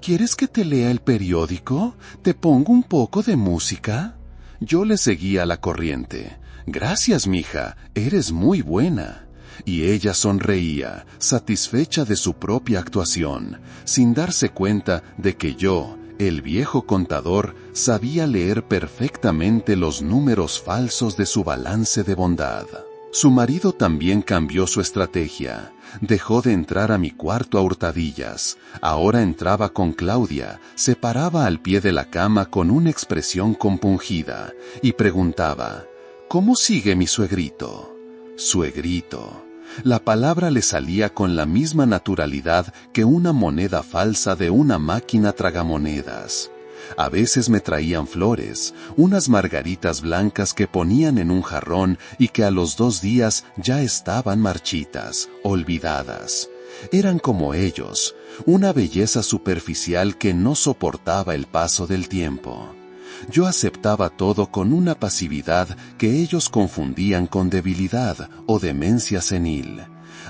¿Quieres que te lea el periódico? ¿Te pongo un poco de música? Yo le seguía la corriente. Gracias, mija, eres muy buena. Y ella sonreía, satisfecha de su propia actuación, sin darse cuenta de que yo, el viejo contador, sabía leer perfectamente los números falsos de su balance de bondad. Su marido también cambió su estrategia. Dejó de entrar a mi cuarto a hurtadillas. Ahora entraba con Claudia, se paraba al pie de la cama con una expresión compungida y preguntaba: ¿cómo sigue mi suegrito? Suegrito. La palabra le salía con la misma naturalidad que una moneda falsa de una máquina tragamonedas. A veces me traían flores, unas margaritas blancas que ponían en un jarrón y que a los 2 días ya estaban marchitas, olvidadas. Eran como ellos, una belleza superficial que no soportaba el paso del tiempo. Yo aceptaba todo con una pasividad que ellos confundían con debilidad o demencia senil.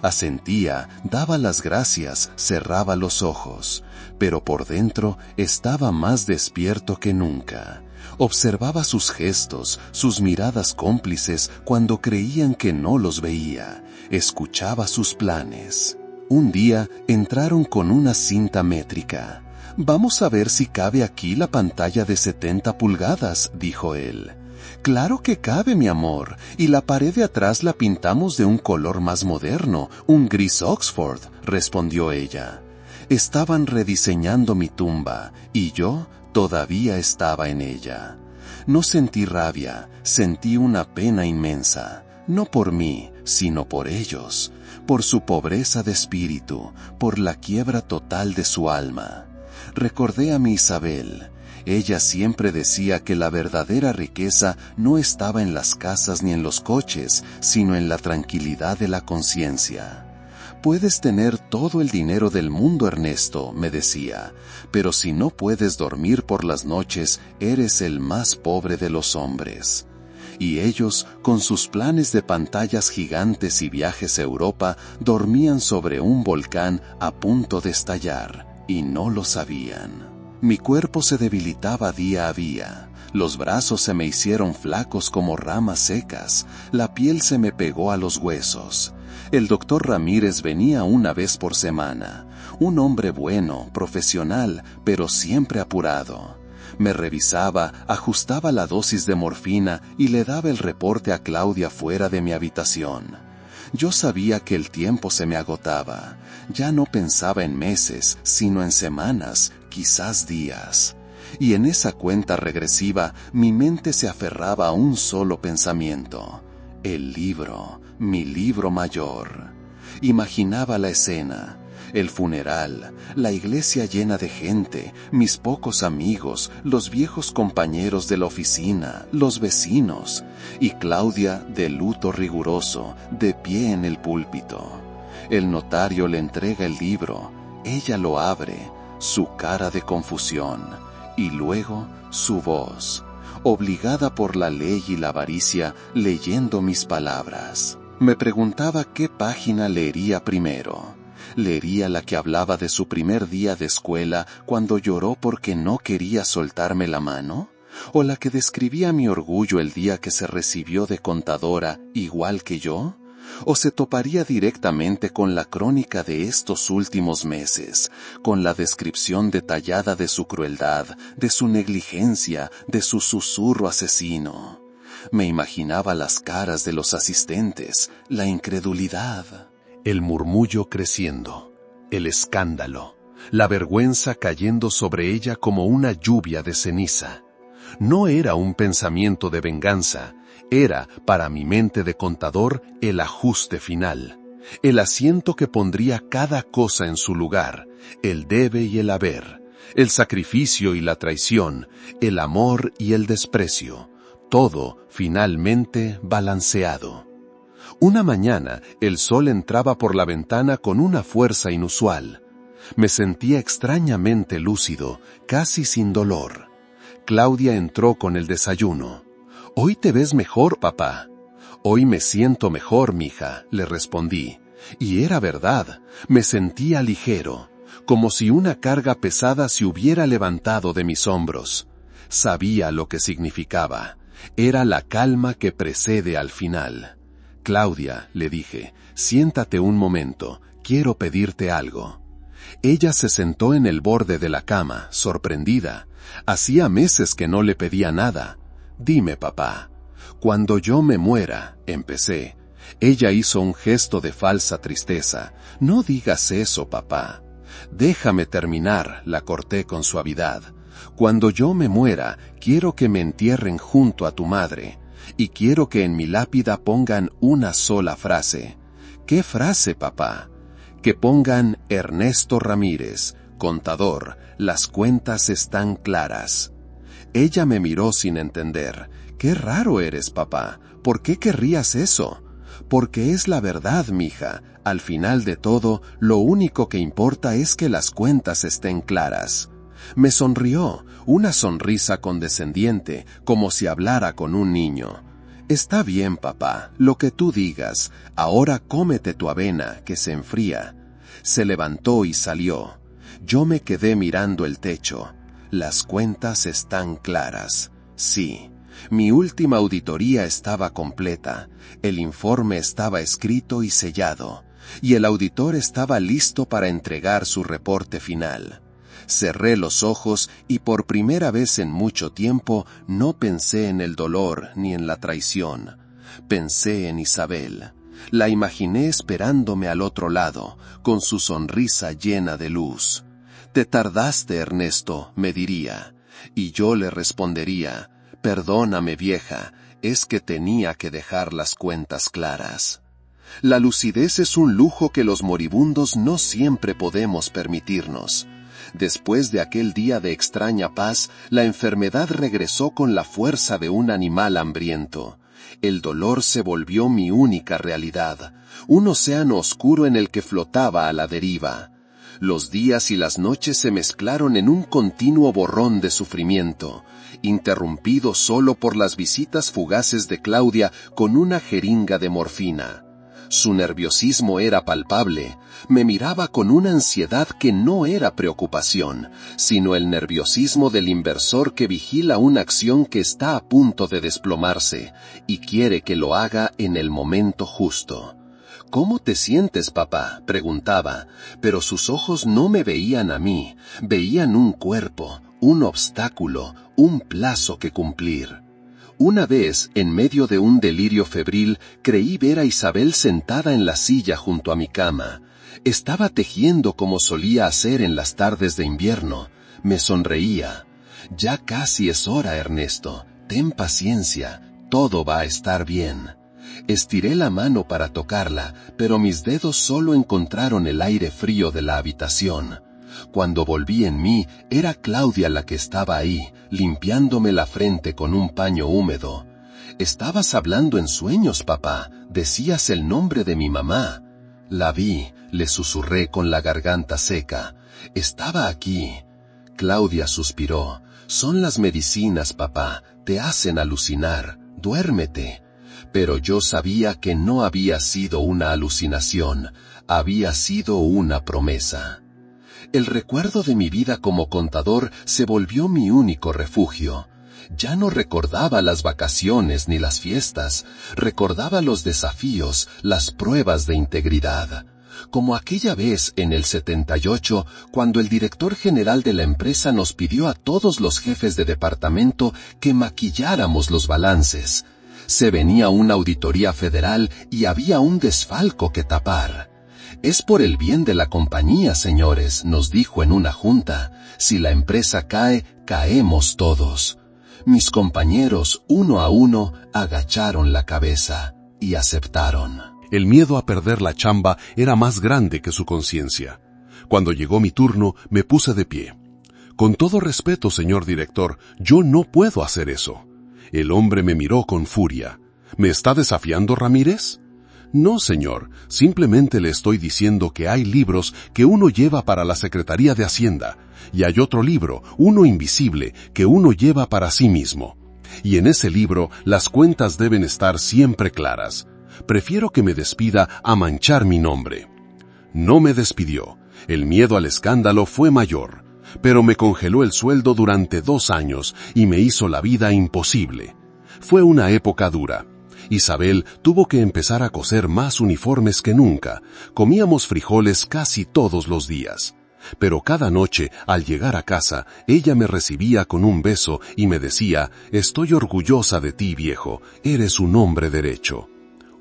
Asentía, daba las gracias, cerraba los ojos, pero por dentro estaba más despierto que nunca. Observaba sus gestos, sus miradas cómplices cuando creían que no los veía. Escuchaba sus planes. Un día entraron con una cinta métrica. «Vamos a ver si cabe aquí la pantalla de 70 pulgadas», dijo él. «Claro que cabe, mi amor, y la pared de atrás la pintamos de un color más moderno, un gris Oxford», respondió ella. Estaban rediseñando mi tumba, y yo todavía estaba en ella. No sentí rabia, sentí una pena inmensa, no por mí, sino por ellos, por su pobreza de espíritu, por la quiebra total de su alma. Recordé a mi Isabel. Ella siempre decía que la verdadera riqueza no estaba en las casas ni en los coches, sino en la tranquilidad de la conciencia. Puedes tener todo el dinero del mundo, Ernesto, me decía, pero si no puedes dormir por las noches, eres el más pobre de los hombres. Y ellos, con sus planes de pantallas gigantes y viajes a Europa, dormían sobre un volcán a punto de estallar. Y no lo sabían. Mi cuerpo se debilitaba día a día. Los brazos se me hicieron flacos como ramas secas. La piel se me pegó a los huesos. El doctor Ramírez venía una vez por semana. Un hombre bueno, profesional, pero siempre apurado. Me revisaba, ajustaba la dosis de morfina y le daba el reporte a Claudia fuera de mi habitación. Yo sabía que el tiempo se me agotaba. Ya no pensaba en meses, sino en semanas, quizás días. Y en esa cuenta regresiva, mi mente se aferraba a un solo pensamiento: el libro, mi libro mayor. Imaginaba la escena, el funeral, la iglesia llena de gente, mis pocos amigos, los viejos compañeros de la oficina, los vecinos, y Claudia de luto riguroso, de pie en el púlpito. El notario le entrega el libro, ella lo abre, su cara de confusión, y luego su voz, obligada por la ley y la avaricia, leyendo mis palabras. Me preguntaba qué página leería primero. ¿Leería la que hablaba de su primer día de escuela cuando lloró porque no quería soltarme la mano? ¿O la que describía mi orgullo el día que se recibió de contadora, igual que yo? ¿O se toparía directamente con la crónica de estos últimos meses, con la descripción detallada de su crueldad, de su negligencia, de su susurro asesino? Me imaginaba las caras de los asistentes, la incredulidad. El murmullo creciendo, el escándalo, la vergüenza cayendo sobre ella como una lluvia de ceniza. No era un pensamiento de venganza, era, para mi mente de contador, el ajuste final. El asiento que pondría cada cosa en su lugar, el debe y el haber, el sacrificio y la traición, el amor y el desprecio, todo finalmente balanceado. Una mañana el sol entraba por la ventana con una fuerza inusual. Me sentía extrañamente lúcido, casi sin dolor. Claudia entró con el desayuno. «Hoy te ves mejor, papá». «Hoy me siento mejor, mija», le respondí. Y era verdad, me sentía ligero, como si una carga pesada se hubiera levantado de mis hombros. Sabía lo que significaba. Era la calma que precede al final. «Claudia», le dije, «siéntate un momento, quiero pedirte algo». Ella se sentó en el borde de la cama, sorprendida. Hacía meses que no le pedía nada. «Dime, papá». «Cuando yo me muera», empecé. Ella hizo un gesto de falsa tristeza. «No digas eso, papá». «Déjame terminar», la corté con suavidad. «Cuando yo me muera, quiero que me entierren junto a tu madre. Y quiero que en mi lápida pongan una sola frase». «¿Qué frase, papá?» «Que pongan Ernesto Ramírez, contador, las cuentas están claras». Ella me miró sin entender. «Qué raro eres, papá. ¿Por qué querrías eso?» «Porque es la verdad, mija. Al final de todo, lo único que importa es que las cuentas estén claras». Me sonrió, una sonrisa condescendiente, como si hablara con un niño. «Está bien, papá, lo que tú digas. Ahora cómete tu avena, que se enfría». Se levantó y salió. Yo me quedé mirando el techo. Las cuentas están claras. Sí. Mi última auditoría estaba completa. El informe estaba escrito y sellado. Y el auditor estaba listo para entregar su reporte final. Cerré los ojos y por primera vez en mucho tiempo no pensé en el dolor ni en la traición. Pensé en Isabel. La imaginé esperándome al otro lado, con su sonrisa llena de luz. «Te tardaste, Ernesto», me diría. Y yo le respondería: «Perdóname, vieja, es que tenía que dejar las cuentas claras». La lucidez es un lujo que los moribundos no siempre podemos permitirnos. Después de aquel día de extraña paz, la enfermedad regresó con la fuerza de un animal hambriento. El dolor se volvió mi única realidad, un océano oscuro en el que flotaba a la deriva. Los días y las noches se mezclaron en un continuo borrón de sufrimiento, interrumpido solo por las visitas fugaces de Claudia con una jeringa de morfina. Su nerviosismo era palpable. Me miraba con una ansiedad que no era preocupación, sino el nerviosismo del inversor que vigila una acción que está a punto de desplomarse y quiere que lo haga en el momento justo. «¿Cómo te sientes, papá?», preguntaba, pero sus ojos no me veían a mí, veían un cuerpo, un obstáculo, un plazo que cumplir. Una vez, en medio de un delirio febril, creí ver a Isabel sentada en la silla junto a mi cama. Estaba tejiendo como solía hacer en las tardes de invierno. Me sonreía. «Ya casi es hora, Ernesto. Ten paciencia. Todo va a estar bien». Estiré la mano para tocarla, pero mis dedos solo encontraron el aire frío de la habitación. Cuando volví en mí, era Claudia la que estaba ahí, limpiándome la frente con un paño húmedo. «Estabas hablando en sueños, papá. Decías el nombre de mi mamá». «La vi», le susurré con la garganta seca. «Estaba aquí». Claudia suspiró. «Son las medicinas, papá. Te hacen alucinar. Duérmete». Pero yo sabía que no había sido una alucinación, había sido una promesa. El recuerdo de mi vida como contador se volvió mi único refugio. Ya no recordaba las vacaciones ni las fiestas, recordaba los desafíos, las pruebas de integridad. Como aquella vez en el 78, cuando el director general de la empresa nos pidió a todos los jefes de departamento que maquilláramos los balances. Se venía una auditoría federal y había un desfalco que tapar. «Es por el bien de la compañía, señores», nos dijo en una junta. «Si la empresa cae, caemos todos». Mis compañeros, uno a uno, agacharon la cabeza y aceptaron. El miedo a perder la chamba era más grande que su conciencia. Cuando llegó mi turno, me puse de pie. Con todo respeto, señor director, yo no puedo hacer eso. El hombre me miró con furia. ¿Me está desafiando, Ramírez? No, señor, simplemente le estoy diciendo que hay libros que uno lleva para la Secretaría de Hacienda, y hay otro libro, uno invisible, que uno lleva para sí mismo. Y en ese libro las cuentas deben estar siempre claras. Prefiero que me despida a manchar mi nombre. No me despidió. El miedo al escándalo fue mayor, pero me congeló el sueldo durante 2 años y me hizo la vida imposible. Fue una época dura. Isabel tuvo que empezar a coser más uniformes que nunca. Comíamos frijoles casi todos los días. Pero cada noche, al llegar a casa, ella me recibía con un beso y me decía: «Estoy orgullosa de ti, viejo, eres un hombre derecho».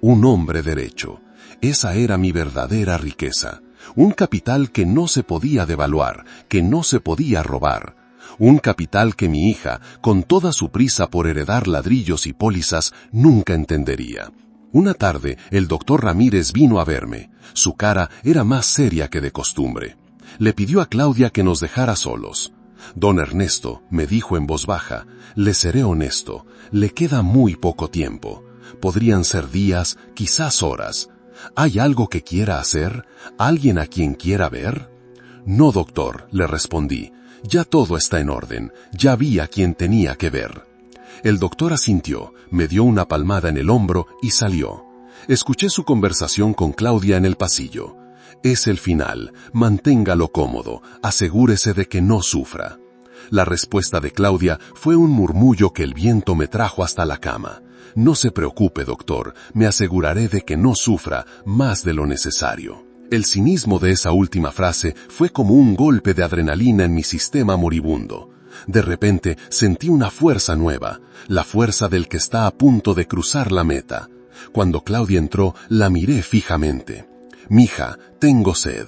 Un hombre derecho. Esa era mi verdadera riqueza. Un capital que no se podía devaluar, que no se podía robar. Un capital que mi hija, con toda su prisa por heredar ladrillos y pólizas, nunca entendería. Una tarde, el doctor Ramírez vino a verme. Su cara era más seria que de costumbre. Le pidió a Claudia que nos dejara solos. «Don Ernesto», me dijo en voz baja, «le seré honesto, le queda muy poco tiempo. Podrían ser días, quizás horas. ¿Hay algo que quiera hacer? ¿Alguien a quien quiera ver?» «No, doctor», le respondí. «Ya todo está en orden. Ya vi a quien tenía que ver». El doctor asintió, me dio una palmada en el hombro y salió. Escuché su conversación con Claudia en el pasillo. «Es el final. Manténgalo cómodo. Asegúrese de que no sufra». La respuesta de Claudia fue un murmullo que el viento me trajo hasta la cama. «No se preocupe, doctor. Me aseguraré de que no sufra más de lo necesario». El cinismo de esa última frase fue como un golpe de adrenalina en mi sistema moribundo. De repente sentí una fuerza nueva, la fuerza del que está a punto de cruzar la meta. Cuando Claudia entró, la miré fijamente. «Mija, tengo sed».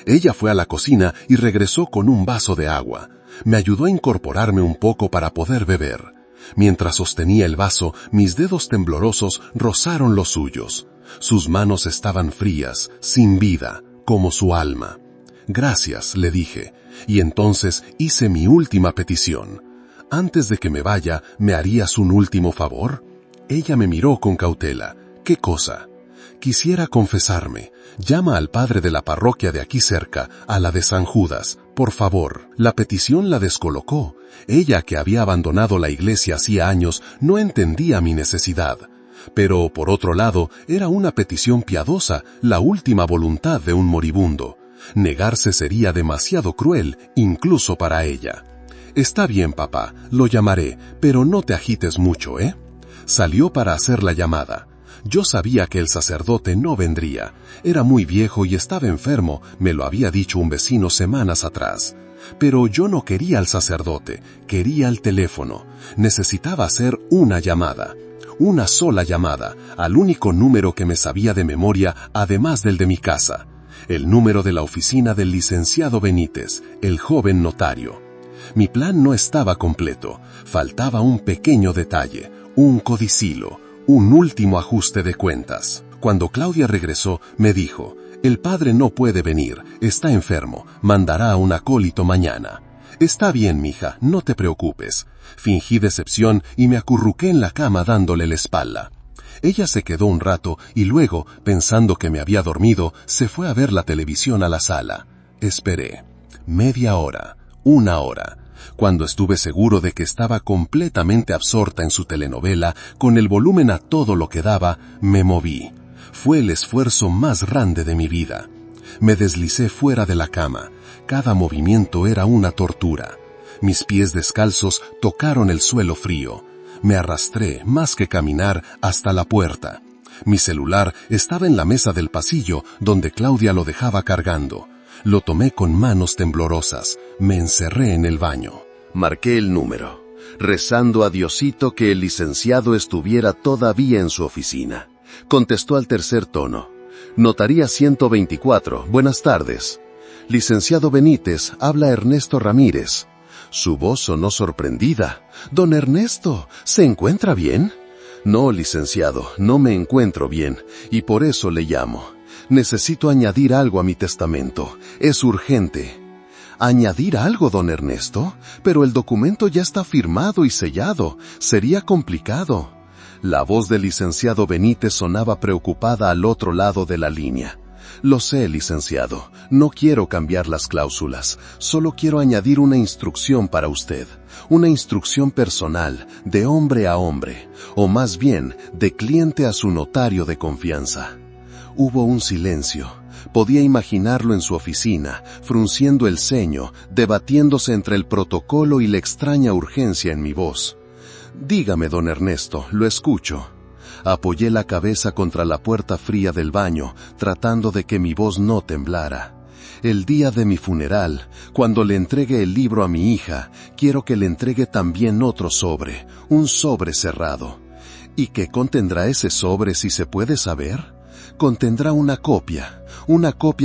Ella fue a la cocina y regresó con un vaso de agua. Me ayudó a incorporarme un poco para poder beber. Mientras sostenía el vaso, mis dedos temblorosos rozaron los suyos. Sus manos estaban frías, sin vida, como su alma. «Gracias», le dije, y entonces hice mi última petición. «Antes de que me vaya, ¿me harías un último favor?» Ella me miró con cautela. «¿Qué cosa?» «Quisiera confesarme. Llama al padre de la parroquia de aquí cerca, a la de San Judas, por favor». La petición la descolocó. Ella, que había abandonado la iglesia hacía años, no entendía mi necesidad. Pero, por otro lado, era una petición piadosa, la última voluntad de un moribundo. Negarse sería demasiado cruel, incluso para ella. «Está bien, papá, lo llamaré, pero no te agites mucho, ¿eh?» Salió para hacer la llamada. Yo sabía que el sacerdote no vendría. Era muy viejo y estaba enfermo, me lo había dicho un vecino semanas atrás. Pero yo no quería al sacerdote, quería el teléfono. Necesitaba hacer una llamada. Una sola llamada, al único número que me sabía de memoria, además del de mi casa. El número de la oficina del licenciado Benítez, el joven notario. Mi plan no estaba completo. Faltaba un pequeño detalle, un codicilo, un último ajuste de cuentas. Cuando Claudia regresó, me dijo: «El padre no puede venir, está enfermo, mandará a un acólito mañana». «Está bien, mija, no te preocupes». Fingí decepción y me acurruqué en la cama dándole la espalda. Ella se quedó un rato y luego, pensando que me había dormido, se fue a ver la televisión a la sala. Esperé. Media hora, 1 hora. Cuando estuve seguro de que estaba completamente absorta en su telenovela, con el volumen a todo lo que daba, me moví. Fue el esfuerzo más grande de mi vida. Me deslicé fuera de la cama. Cada movimiento era una tortura. Mis pies descalzos tocaron el suelo frío. Me arrastré, más que caminar, hasta la puerta. Mi celular estaba en la mesa del pasillo, donde Claudia lo dejaba cargando. Lo tomé con manos temblorosas. Me encerré en el baño. Marqué el número, rezando a Diosito que el licenciado estuviera todavía en su oficina. Contestó al tercer tono. «Notaría 124, buenas tardes». «Licenciado Benítez, habla Ernesto Ramírez». Su voz sonó sorprendida. «Don Ernesto, ¿se encuentra bien?» «No, licenciado, no me encuentro bien, y por eso le llamo. Necesito añadir algo a mi testamento. Es urgente». «¿Añadir algo, don Ernesto? Pero el documento ya está firmado y sellado. Sería complicado». La voz del licenciado Benítez sonaba preocupada al otro lado de la línea. «Lo sé, licenciado. No quiero cambiar las cláusulas. Solo quiero añadir una instrucción para usted. Una instrucción personal, de hombre a hombre, o más bien, de cliente a su notario de confianza». Hubo un silencio. Podía imaginarlo en su oficina, frunciendo el ceño, debatiéndose entre el protocolo y la extraña urgencia en mi voz. «Dígame, don Ernesto, lo escucho». Apoyé la cabeza contra la puerta fría del baño, tratando de que mi voz no temblara. El día de mi funeral, cuando le entregue el libro a mi hija, quiero que le entregue también otro sobre, un sobre cerrado. ¿Y qué contendrá ese sobre, si se puede saber? Contendrá una copia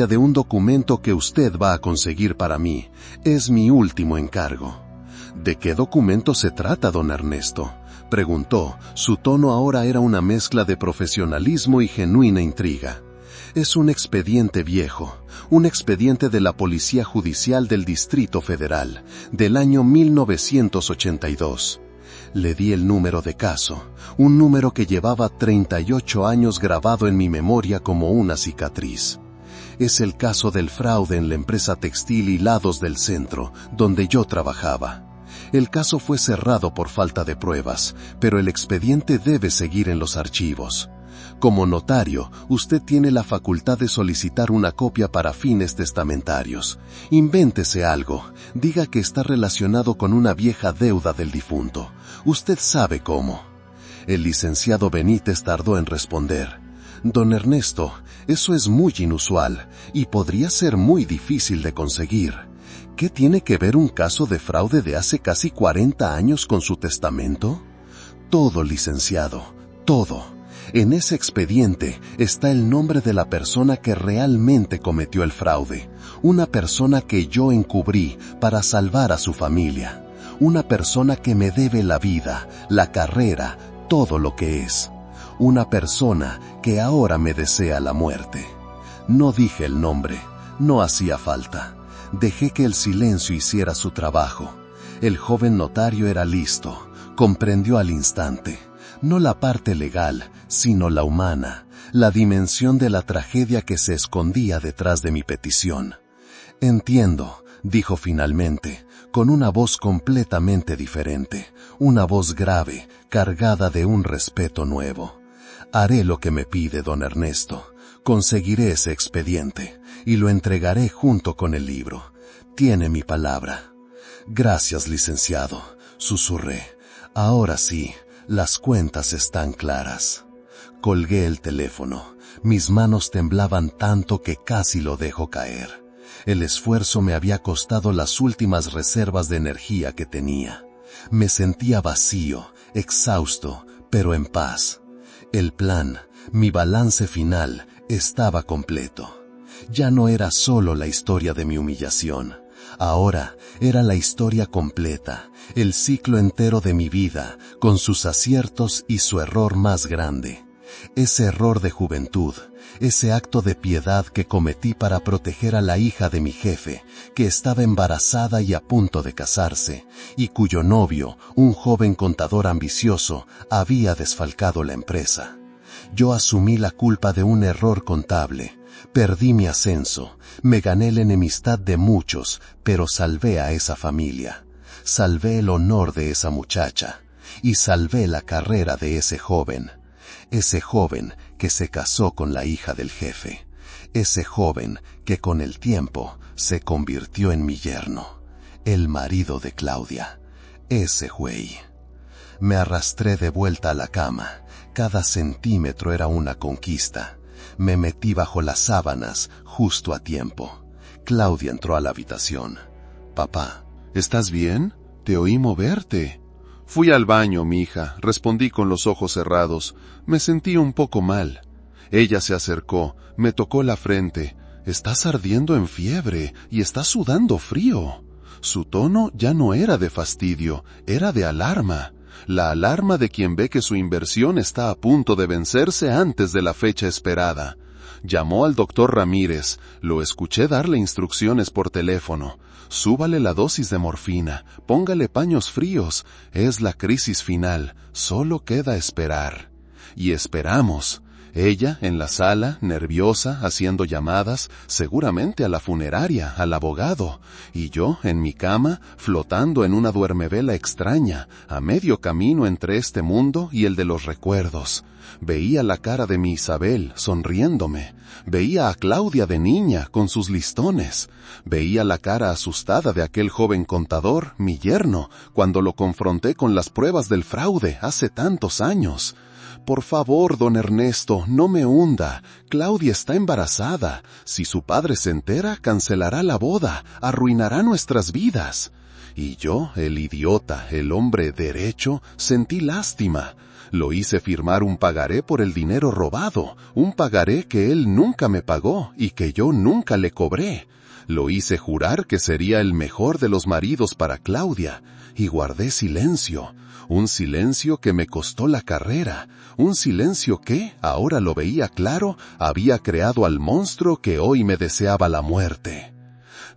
de un documento que usted va a conseguir para mí. Es mi último encargo. «¿De qué documento se trata, don Ernesto?», preguntó. Su tono ahora era una mezcla de profesionalismo y genuina intriga. «Es un expediente viejo, un expediente de la Policía Judicial del Distrito Federal, del año 1982. Le di el número de caso, un número que llevaba 38 años grabado en mi memoria como una cicatriz. Es el caso del fraude en la empresa textil Hilados del Centro, donde yo trabajaba. El caso fue cerrado por falta de pruebas, pero el expediente debe seguir en los archivos. Como notario, usted tiene la facultad de solicitar una copia para fines testamentarios. Invéntese algo, diga que está relacionado con una vieja deuda del difunto. Usted sabe cómo». El licenciado Benítez tardó en responder. «Don Ernesto, eso es muy inusual y podría ser muy difícil de conseguir. ¿Qué tiene que ver un caso de fraude de hace casi 40 años con su testamento?» «Todo, licenciado, todo. En ese expediente está el nombre de la persona que realmente cometió el fraude, una persona que yo encubrí para salvar a su familia, una persona que me debe la vida, la carrera, todo lo que es, una persona que ahora me desea la muerte». No dije el nombre, no hacía falta. Dejé que el silencio hiciera su trabajo. El joven notario era listo, comprendió al instante, no la parte legal, sino la humana, la dimensión de la tragedia que se escondía detrás de mi petición. «Entiendo», dijo finalmente, con una voz completamente diferente, una voz grave, cargada de un respeto nuevo. «Haré lo que me pide, don Ernesto. Conseguiré ese expediente y lo entregaré junto con el libro. Tiene mi palabra». «Gracias, licenciado», susurré. «Ahora sí, las cuentas están claras». Colgué el teléfono. Mis manos temblaban tanto que casi lo dejo caer. El esfuerzo me había costado las últimas reservas de energía que tenía. Me sentía vacío, exhausto, pero en paz. El plan, mi balance final, estaba completo. Ya no era solo la historia de mi humillación. Ahora era la historia completa, el ciclo entero de mi vida, con sus aciertos y su error más grande. Ese error de juventud, ese acto de piedad que cometí para proteger a la hija de mi jefe, que estaba embarazada y a punto de casarse, y cuyo novio, un joven contador ambicioso, había desfalcado la empresa. Yo asumí la culpa de un error contable. Perdí mi ascenso, me gané la enemistad de muchos, pero salvé a esa familia. Salvé el honor de esa muchacha, y salvé la carrera de ese joven que se casó con la hija del jefe, ese joven que con el tiempo se convirtió en mi yerno, el marido de Claudia, ese güey. Me arrastré de vuelta a la cama, cada centímetro era una conquista. Me metí bajo las sábanas, justo a tiempo. Claudia entró a la habitación. «Papá, ¿estás bien? Te oí moverte». «Fui al baño, mija», respondí con los ojos cerrados. Me sentí un poco mal. Ella se acercó, me tocó la frente. «Estás ardiendo en fiebre y estás sudando frío». Su tono ya no era de fastidio, era de alarma. La alarma de quien ve que su inversión está a punto de vencerse antes de la fecha esperada. Llamó al doctor Ramírez, lo escuché darle instrucciones por teléfono. Súbale la dosis de morfina, póngale paños fríos, es la crisis final, solo queda esperar. Y esperamos. Ella, en la sala, nerviosa, haciendo llamadas, seguramente a la funeraria, al abogado, y yo, en mi cama, flotando en una duermevela extraña, a medio camino entre este mundo y el de los recuerdos. Veía la cara de mi Isabel, sonriéndome. Veía a Claudia de niña, con sus listones. Veía la cara asustada de aquel joven contador, mi yerno, cuando lo confronté con las pruebas del fraude hace tantos años. Por favor, don Ernesto, no me hunda. Claudia está embarazada. Si su padre se entera, cancelará la boda, arruinará nuestras vidas. Y yo, el idiota, el hombre derecho, sentí lástima. Lo hice firmar un pagaré por el dinero robado, un pagaré que él nunca me pagó y que yo nunca le cobré. Lo hice jurar que sería el mejor de los maridos para Claudia, y guardé silencio. Un silencio que me costó la carrera, un silencio que, ahora lo veía claro, había creado al monstruo que hoy me deseaba la muerte.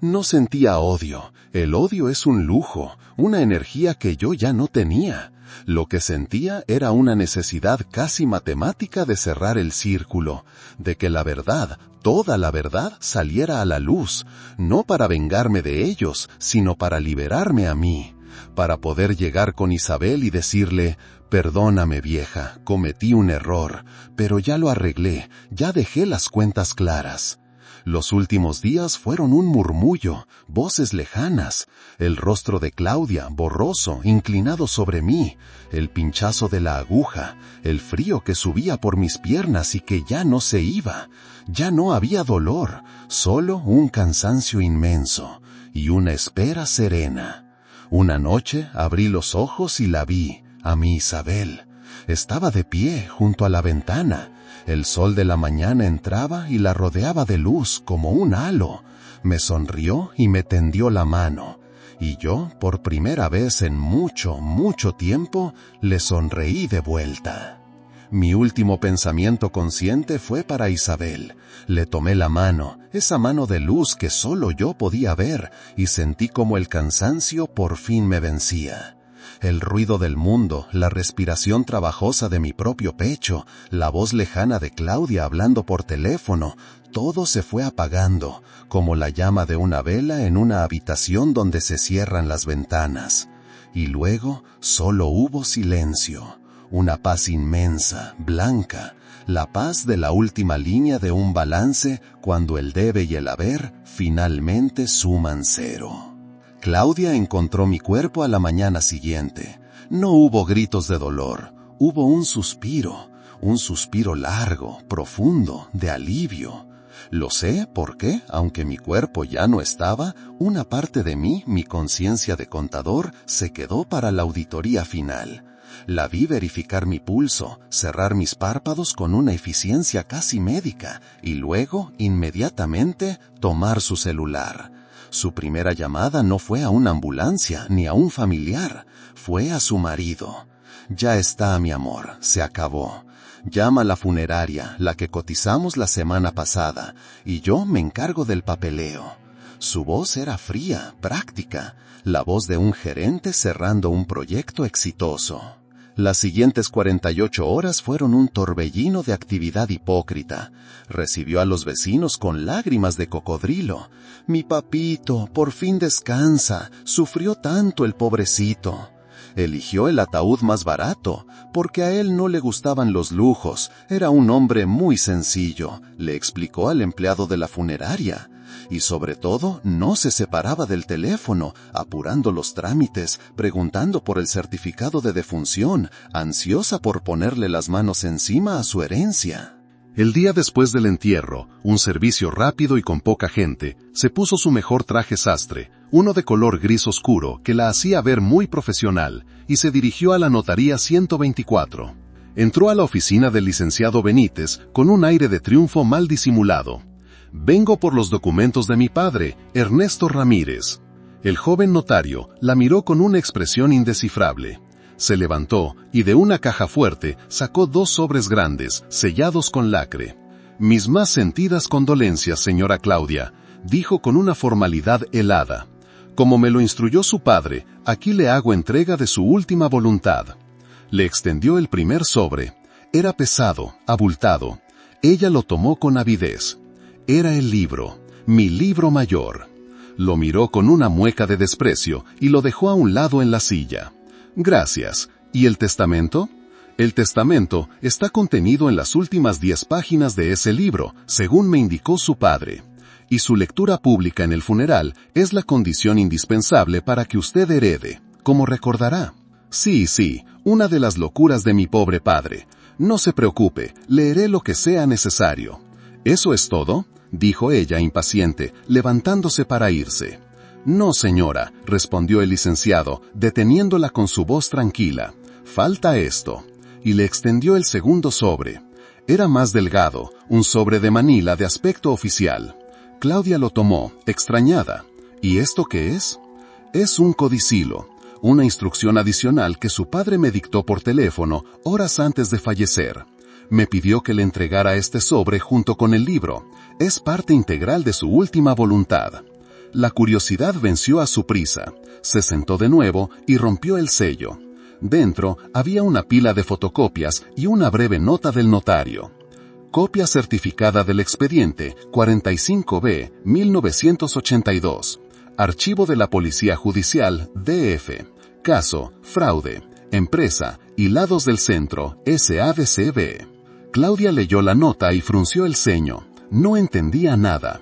No sentía odio. El odio es un lujo, una energía que yo ya no tenía. Lo que sentía era una necesidad casi matemática de cerrar el círculo, de que la verdad, toda la verdad, saliera a la luz, no para vengarme de ellos, sino para liberarme a mí, para poder llegar con Isabel y decirle: perdóname vieja, cometí un error, pero ya lo arreglé, ya dejé las cuentas claras. Los últimos días fueron un murmullo, voces lejanas, el rostro de Claudia, borroso, inclinado sobre mí, el pinchazo de la aguja, el frío que subía por mis piernas y que ya no se iba. Ya no había dolor, solo un cansancio inmenso y una espera serena. Una noche abrí los ojos y la vi, a mi Isabel. Estaba de pie junto a la ventana. El sol de la mañana entraba y la rodeaba de luz como un halo. Me sonrió y me tendió la mano. Y yo, por primera vez en mucho, mucho tiempo, le sonreí de vuelta. Mi último pensamiento consciente fue para Isabel. Le tomé la mano, esa mano de luz que solo yo podía ver, y sentí como el cansancio por fin me vencía. El ruido del mundo, la respiración trabajosa de mi propio pecho, la voz lejana de Claudia hablando por teléfono, todo se fue apagando, como la llama de una vela en una habitación donde se cierran las ventanas. Y luego solo hubo silencio, una paz inmensa, blanca, la paz de la última línea de un balance cuando el debe y el haber finalmente suman cero. Claudia encontró mi cuerpo a la mañana siguiente. No hubo gritos de dolor, hubo un suspiro largo, profundo, de alivio. Lo sé porque, aunque mi cuerpo ya no estaba, una parte de mí, mi conciencia de contador, se quedó para la auditoría final. La vi verificar mi pulso, cerrar mis párpados con una eficiencia casi médica, y luego, inmediatamente, tomar su celular. Su primera llamada no fue a una ambulancia ni a un familiar, fue a su marido. Ya está, mi amor, se acabó. Llama a la funeraria, la que cotizamos la semana pasada, y yo me encargo del papeleo. Su voz era fría, práctica, la voz de un gerente cerrando un proyecto exitoso. Las siguientes 48 horas fueron un torbellino de actividad hipócrita. Recibió a los vecinos con lágrimas de cocodrilo. Mi papito, por fin descansa, sufrió tanto el pobrecito. Eligió el ataúd más barato, porque a él no le gustaban los lujos, era un hombre muy sencillo, le explicó al empleado de la funeraria. Y sobre todo, no se separaba del teléfono, apurando los trámites, preguntando por el certificado de defunción, ansiosa por ponerle las manos encima a su herencia. El día después del entierro, un servicio rápido y con poca gente, se puso su mejor traje sastre, uno de color gris oscuro que la hacía ver muy profesional, y se dirigió a la notaría 124. Entró a la oficina del licenciado Benítez con un aire de triunfo mal disimulado. «Vengo por los documentos de mi padre, Ernesto Ramírez». El joven notario la miró con una expresión indescifrable. Se levantó y de una caja fuerte sacó 2 sobres grandes, sellados con lacre. «Mis más sentidas condolencias, señora Claudia», dijo con una formalidad helada. «Como me lo instruyó su padre, aquí le hago entrega de su última voluntad». Le extendió el primer sobre. Era pesado, abultado. Ella lo tomó con avidez. Era el libro, mi libro mayor. Lo miró con una mueca de desprecio y lo dejó a un lado en la silla. «Gracias. ¿Y el testamento?» «El testamento está contenido en las últimas 10 páginas de ese libro, según me indicó su padre. Y su lectura pública en el funeral es la condición indispensable para que usted herede, como recordará». «Sí, una de las locuras de mi pobre padre. No se preocupe, leeré lo que sea necesario». «¿Eso es todo?», dijo ella impaciente, levantándose para irse. «No, señora», respondió el licenciado, deteniéndola con su voz tranquila. «Falta esto». Y le extendió el segundo sobre. Era más delgado, un sobre de Manila de aspecto oficial. Claudia lo tomó, extrañada. «¿Y esto qué es?» «Es un codicilo, una instrucción adicional que su padre me dictó por teléfono horas antes de fallecer. Me pidió que le entregara este sobre junto con el libro. Es parte integral de su última voluntad». La curiosidad venció a su prisa. Se sentó de nuevo y rompió el sello. Dentro había una pila de fotocopias y una breve nota del notario. «Copia certificada del expediente 45B 1982. Archivo de la Policía Judicial DF. Caso, fraude. Empresa, Hilados del Centro, SADCB». Claudia leyó la nota y frunció el ceño. No entendía nada.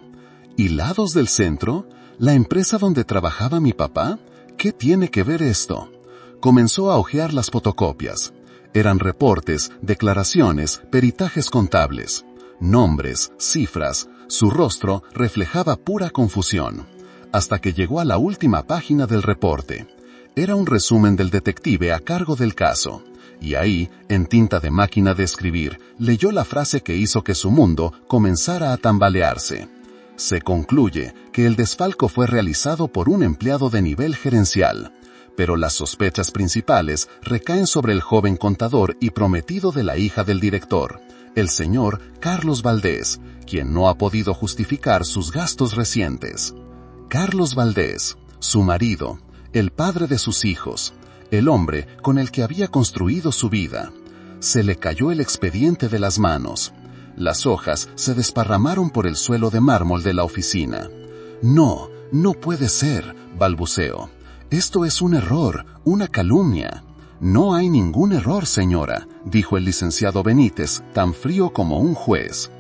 «¿Hilados del Centro? ¿La empresa donde trabajaba mi papá? ¿Qué tiene que ver esto?». Comenzó a hojear las fotocopias. Eran reportes, declaraciones, peritajes contables. Nombres, cifras, su rostro reflejaba pura confusión. Hasta que llegó a la última página del reporte. Era un resumen del detective a cargo del caso. Y ahí, en tinta de máquina de escribir, leyó la frase que hizo que su mundo comenzara a tambalearse. Se concluye que el desfalco fue realizado por un empleado de nivel gerencial. Pero las sospechas principales recaen sobre el joven contador y prometido de la hija del director, el señor Carlos Valdés, quien no ha podido justificar sus gastos recientes. Carlos Valdés, su marido, el padre de sus hijos, el hombre con el que había construido su vida. Se le cayó el expediente de las manos. Las hojas se desparramaron por el suelo de mármol de la oficina. «No puede ser», balbuceó. «Esto es un error, una calumnia». «No hay ningún error, señora», dijo el licenciado Benítez, tan frío como un juez.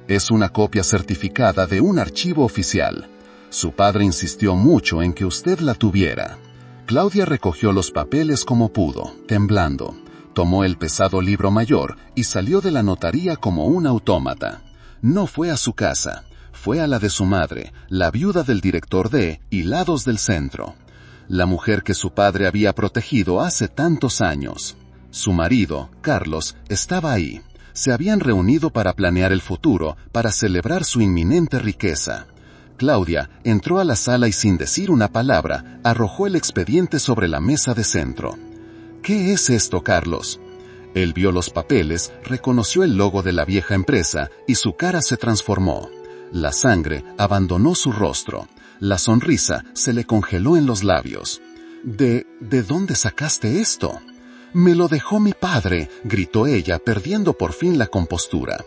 «Es una copia certificada de un archivo oficial. Su padre insistió mucho en que usted la tuviera». Claudia recogió los papeles como pudo, temblando. Tomó el pesado libro mayor y salió de la notaría como un autómata. No fue a su casa, fue a la de su madre, la viuda del director de Hilados del Centro. La mujer que su padre había protegido hace tantos años. Su marido, Carlos, estaba ahí. Se habían reunido para planear el futuro, para celebrar su inminente riqueza. Claudia entró a la sala y sin decir una palabra, arrojó el expediente sobre la mesa de centro. «¿Qué es esto, Carlos?». Él vio los papeles, reconoció el logo de la vieja empresa y su cara se transformó. La sangre abandonó su rostro. La sonrisa se le congeló en los labios. ¿De dónde sacaste esto?». «Me lo dejó mi padre», gritó ella, perdiendo por fin la compostura.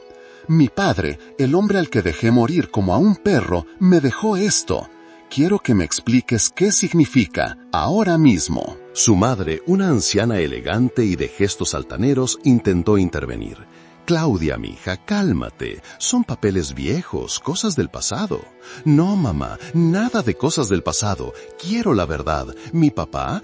«Mi padre, el hombre al que dejé morir como a un perro, me dejó esto. Quiero que me expliques qué significa, ahora mismo». Su madre, una anciana elegante y de gestos altaneros, intentó intervenir. «Claudia, mija, cálmate. Son papeles viejos, cosas del pasado». «No, mamá, nada de cosas del pasado. Quiero la verdad. ¿Mi papá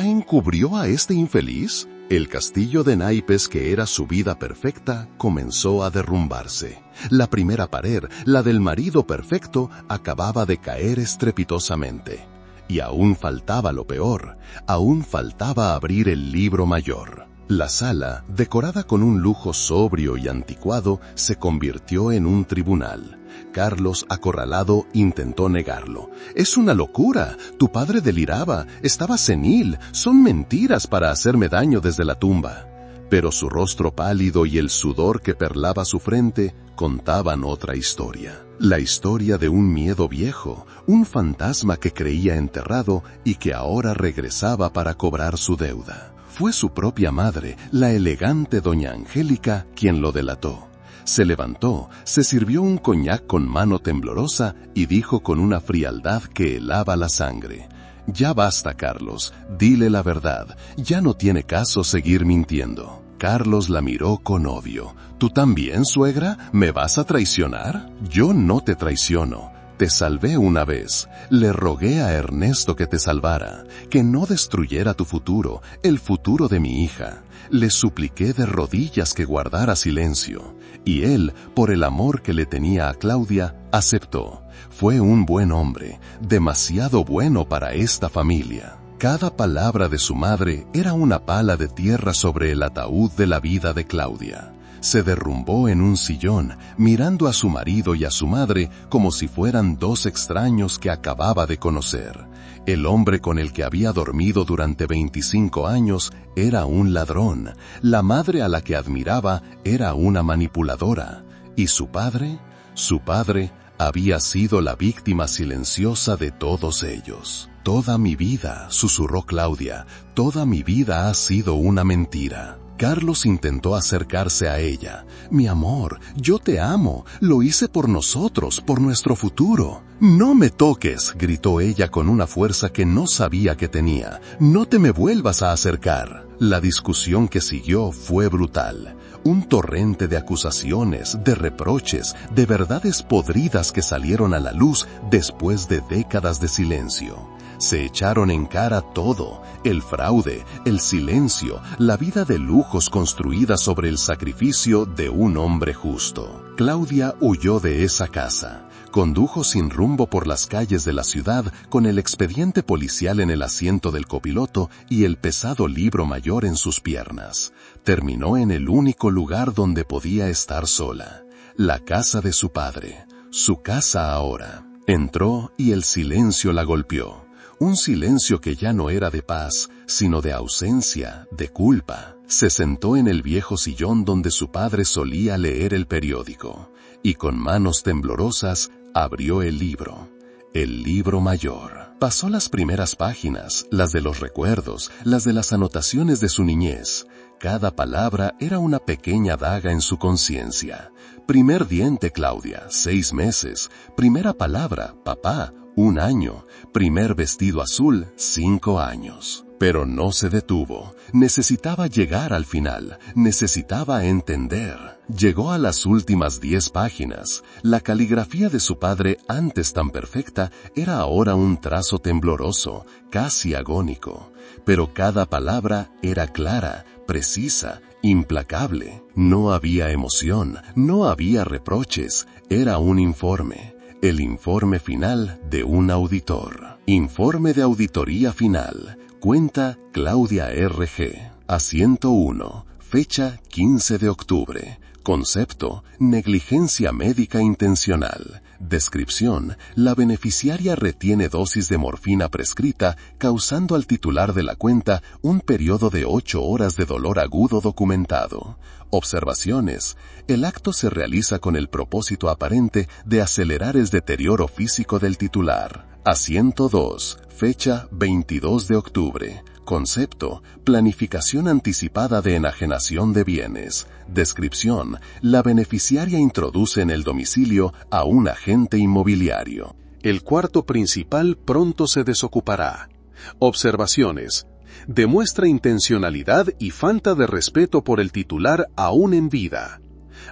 encubrió a este infeliz?». El castillo de naipes que era su vida perfecta comenzó a derrumbarse. La primera pared, la del marido perfecto, acababa de caer estrepitosamente. Y aún faltaba lo peor, aún faltaba abrir el libro mayor. La sala, decorada con un lujo sobrio y anticuado, se convirtió en un tribunal. Carlos, acorralado, intentó negarlo. «Es una locura. Tu padre deliraba. Estaba senil. Son mentiras para hacerme daño desde la tumba». Pero su rostro pálido y el sudor que perlaba su frente contaban otra historia. La historia de un miedo viejo, un fantasma que creía enterrado y que ahora regresaba para cobrar su deuda. Fue su propia madre, la elegante doña Angélica, quien lo delató. Se levantó, se sirvió un coñac con mano temblorosa y dijo con una frialdad que helaba la sangre: «Ya basta, Carlos, dile la verdad, ya no tiene caso seguir mintiendo». Carlos la miró con odio. «¿Tú también, suegra? ¿Me vas a traicionar? Yo no te traiciono. Te salvé una vez. Le rogué a Ernesto que te salvara, que no destruyera tu futuro, el futuro de mi hija. Le supliqué de rodillas que guardara silencio. Y él, por el amor que le tenía a Claudia, aceptó. Fue un buen hombre, demasiado bueno para esta familia». Cada palabra de su madre era una pala de tierra sobre el ataúd de la vida de Claudia. Se derrumbó en un sillón, mirando a su marido y a su madre como si fueran dos extraños que acababa de conocer. El hombre con el que había dormido durante 25 años era un ladrón. La madre a la que admiraba era una manipuladora. ¿Y su padre? Su padre había sido la víctima silenciosa de todos ellos. «Toda mi vida», susurró Claudia, «toda mi vida ha sido una mentira». Carlos intentó acercarse a ella. «Mi amor, yo te amo, lo hice por nosotros, por nuestro futuro». «No me toques», gritó ella con una fuerza que no sabía que tenía. «No te me vuelvas a acercar». La discusión que siguió fue brutal. Un torrente de acusaciones, de reproches, de verdades podridas que salieron a la luz después de décadas de silencio. Se echaron en cara todo: el fraude, el silencio, la vida de lujos construida sobre el sacrificio de un hombre justo. Claudia huyó de esa casa. Condujo sin rumbo por las calles de la ciudad con el expediente policial en el asiento del copiloto y el pesado libro mayor en sus piernas. Terminó en el único lugar donde podía estar sola: la casa de su padre, su casa ahora. Entró y el silencio la golpeó. Un silencio que ya no era de paz, sino de ausencia, de culpa. Se sentó en el viejo sillón donde su padre solía leer el periódico, y con manos temblorosas abrió el libro mayor. Pasó las primeras páginas, las de los recuerdos, las de las anotaciones de su niñez. Cada palabra era una pequeña daga en su conciencia. Primer diente, Claudia, 6 meses. Primera palabra, papá, 1 año. Primer vestido azul, 5 años. Pero no se detuvo. Necesitaba llegar al final. Necesitaba entender. Llegó a las últimas 10 páginas. La caligrafía de su padre, antes tan perfecta, era ahora un trazo tembloroso, casi agónico. Pero cada palabra era clara, precisa, implacable. No había emoción, no había reproches. Era un informe. El informe final de un auditor. Informe de auditoría final. Cuenta Claudia R.G. Asiento 1. Fecha 15 de octubre. Concepto: negligencia médica intencional. Descripción: la beneficiaria retiene dosis de morfina prescrita, causando al titular de la cuenta un periodo de 8 horas de dolor agudo documentado. Observaciones: el acto se realiza con el propósito aparente de acelerar el deterioro físico del titular. Asiento 2. Fecha 22 de octubre. Concepto: planificación anticipada de enajenación de bienes. Descripción: la beneficiaria introduce en el domicilio a un agente inmobiliario. El cuarto principal pronto se desocupará. Observaciones: demuestra intencionalidad y falta de respeto por el titular aún en vida.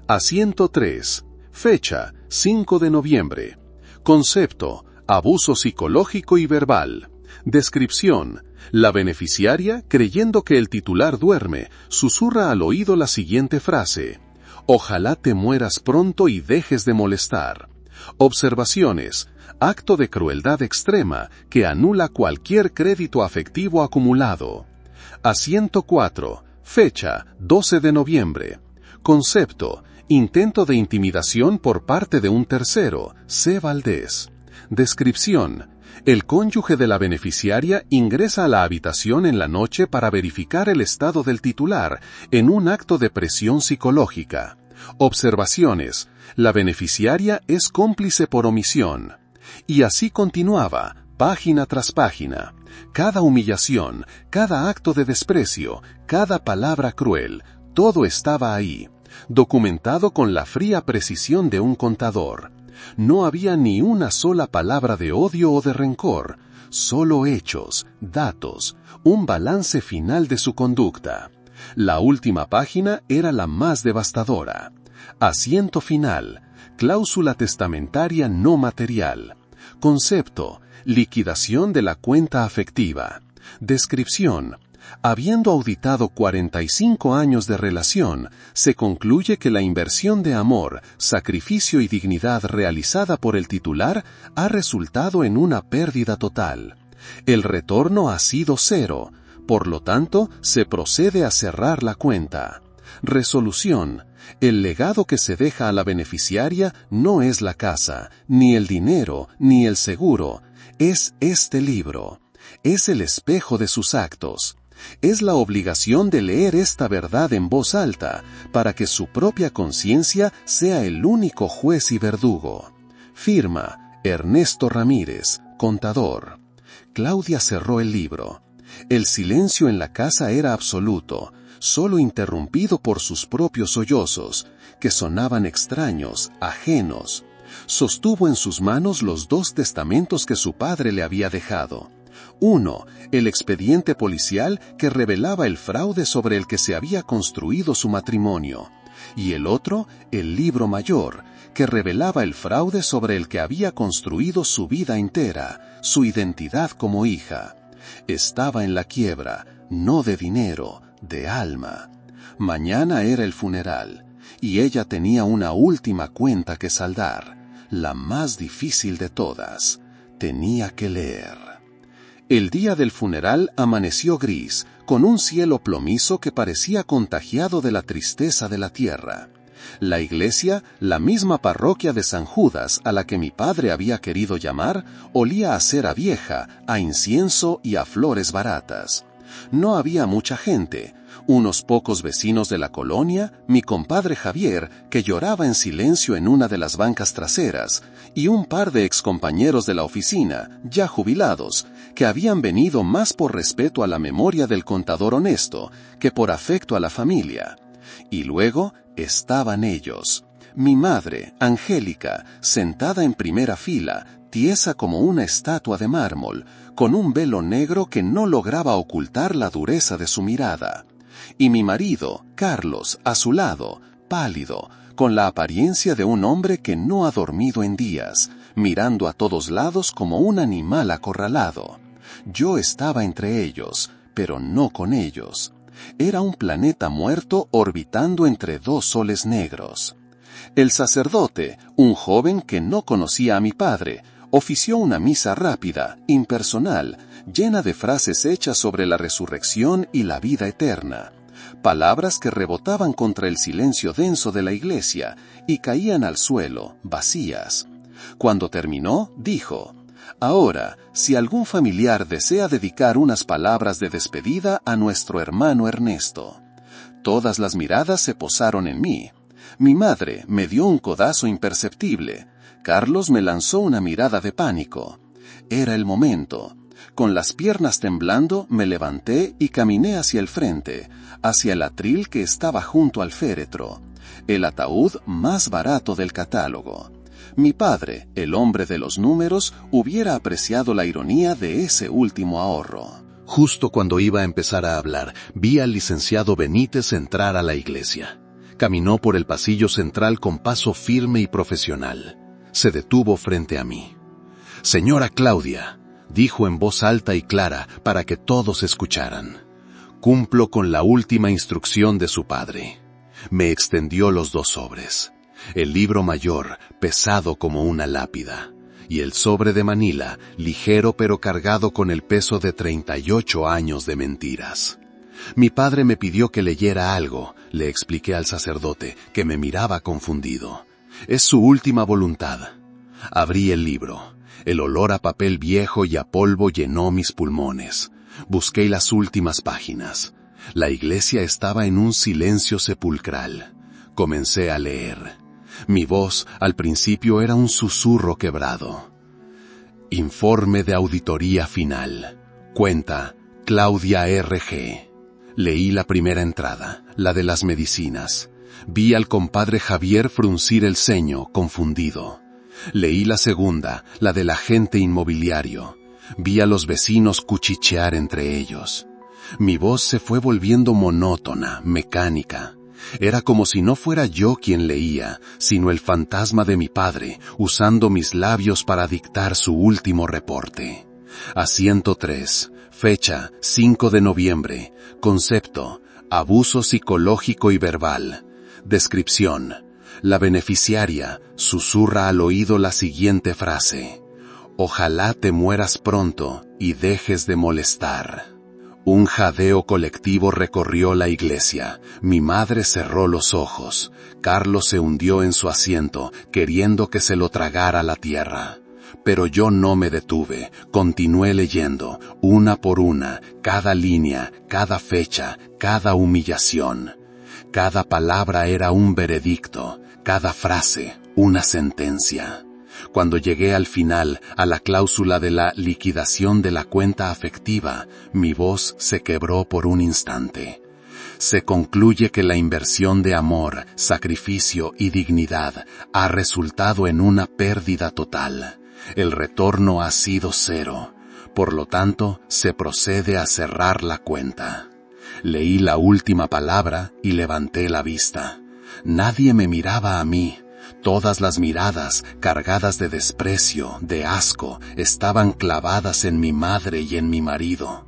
Asiento 3. Fecha 5 de noviembre. Concepto: abuso psicológico y verbal. Descripción: la beneficiaria, creyendo que el titular duerme, susurra al oído la siguiente frase: «Ojalá te mueras pronto y dejes de molestar». Observaciones: acto de crueldad extrema que anula cualquier crédito afectivo acumulado. Asiento 4. Fecha, 12 de noviembre. Concepto, intento de intimidación por parte de un tercero, C. Valdés. Descripción, el cónyuge de la beneficiaria ingresa a la habitación en la noche para verificar el estado del titular, en un acto de presión psicológica. Observaciones, la beneficiaria es cómplice por omisión. Y así continuaba, página tras página. Cada humillación, cada acto de desprecio, cada palabra cruel, todo estaba ahí, documentado con la fría precisión de un contador. No había ni una sola palabra de odio o de rencor, solo hechos, datos, un balance final de su conducta. La última página era la más devastadora. Asiento final, cláusula testamentaria no material. Concepto, liquidación de la cuenta afectiva. Descripción, habiendo auditado 45 años de relación, se concluye que la inversión de amor, sacrificio y dignidad realizada por el titular ha resultado en una pérdida total. El retorno ha sido cero, por lo tanto, se procede a cerrar la cuenta. Resolución, el legado que se deja a la beneficiaria no es la casa, ni el dinero, ni el seguro, es este libro. Es el espejo de sus actos. Es la obligación de leer esta verdad en voz alta, para que su propia conciencia sea el único juez y verdugo. Firma, Ernesto Ramírez, contador. Claudia cerró el libro. El silencio en la casa era absoluto, solo interrumpido por sus propios sollozos, que sonaban extraños, ajenos. Sostuvo en sus manos los 2 testamentos que su padre le había dejado. Uno, el expediente policial que revelaba el fraude sobre el que se había construido su matrimonio. Y el otro, el libro mayor, que revelaba el fraude sobre el que había construido su vida entera, su identidad como hija. Estaba en la quiebra, no de dinero, de alma. Mañana era el funeral, y ella tenía una última cuenta que saldar, la más difícil de todas. Tenía que leer. El día del funeral amaneció gris, con un cielo plomizo que parecía contagiado de la tristeza de la tierra. La iglesia, la misma parroquia de San Judas a la que mi padre había querido llamar, olía a cera vieja, a incienso y a flores baratas. No había mucha gente, unos pocos vecinos de la colonia, mi compadre Javier, que lloraba en silencio en una de las bancas traseras, y un par de excompañeros de la oficina, ya jubilados, que habían venido más por respeto a la memoria del contador honesto que por afecto a la familia. Y luego estaban ellos. Mi madre, Angélica, sentada en primera fila, tiesa como una estatua de mármol, con un velo negro que no lograba ocultar la dureza de su mirada. Y mi marido, Carlos, a su lado, pálido, con la apariencia de un hombre que no ha dormido en días, mirando a todos lados como un animal acorralado. Yo estaba entre ellos, pero no con ellos. Era un planeta muerto orbitando entre 2 soles negros. El sacerdote, un joven que no conocía a mi padre, ofició una misa rápida, impersonal, llena de frases hechas sobre la resurrección y la vida eterna. Palabras que rebotaban contra el silencio denso de la iglesia y caían al suelo, vacías. Cuando terminó, dijo: «Ahora, si algún familiar desea dedicar unas palabras de despedida a nuestro hermano Ernesto». Todas las miradas se posaron en mí. Mi madre me dio un codazo imperceptible. Carlos me lanzó una mirada de pánico. Era el momento. Con las piernas temblando, me levanté y caminé hacia el frente, hacia el atril que estaba junto al féretro, el ataúd más barato del catálogo. Mi padre, el hombre de los números, hubiera apreciado la ironía de ese último ahorro. Justo cuando iba a empezar a hablar, vi al licenciado Benítez entrar a la iglesia. Caminó por el pasillo central con paso firme y profesional. Se detuvo frente a mí. «Señora Claudia», dijo en voz alta y clara para que todos escucharan, «cumplo con la última instrucción de su padre». Me extendió los 2 sobres. El libro mayor, pesado como una lápida, y el sobre de Manila, ligero pero cargado con el peso de 38 años de mentiras. Mi padre me pidió que leyera algo, le expliqué al sacerdote, que me miraba confundido. Es su última voluntad. Abrí el libro. El olor a papel viejo y a polvo llenó mis pulmones. Busqué las últimas páginas. La iglesia estaba en un silencio sepulcral. Comencé a leer. Mi voz al principio era un susurro quebrado. Informe de auditoría final. Cuenta Claudia R.G. Leí la primera entrada, la de las medicinas. Vi al compadre Javier fruncir el ceño, confundido. Leí la segunda, la del agente inmobiliario. Vi a los vecinos cuchichear entre ellos. Mi voz se fue volviendo monótona, mecánica. Era como si no fuera yo quien leía, sino el fantasma de mi padre, usando mis labios para dictar su último reporte. Asiento 3, fecha 5 de noviembre, concepto, abuso psicológico y verbal. Descripción, la beneficiaria susurra al oído la siguiente frase: ojalá te mueras pronto y dejes de molestar. Un jadeo colectivo recorrió la iglesia. Mi madre cerró los ojos. Carlos se hundió en su asiento, queriendo que se lo tragara la tierra. Pero yo no me detuve. Continué leyendo, una por una, cada línea, cada fecha, cada humillación. Cada palabra era un veredicto, cada frase, una sentencia. Cuando llegué al final, a la cláusula de la liquidación de la cuenta afectiva, mi voz se quebró por un instante. Se concluye que la inversión de amor, sacrificio y dignidad ha resultado en una pérdida total. El retorno ha sido 0. Por lo tanto, se procede a cerrar la cuenta. Leí la última palabra y levanté la vista. Nadie me miraba a mí. Todas las miradas, cargadas de desprecio, de asco, estaban clavadas en mi madre y en mi marido.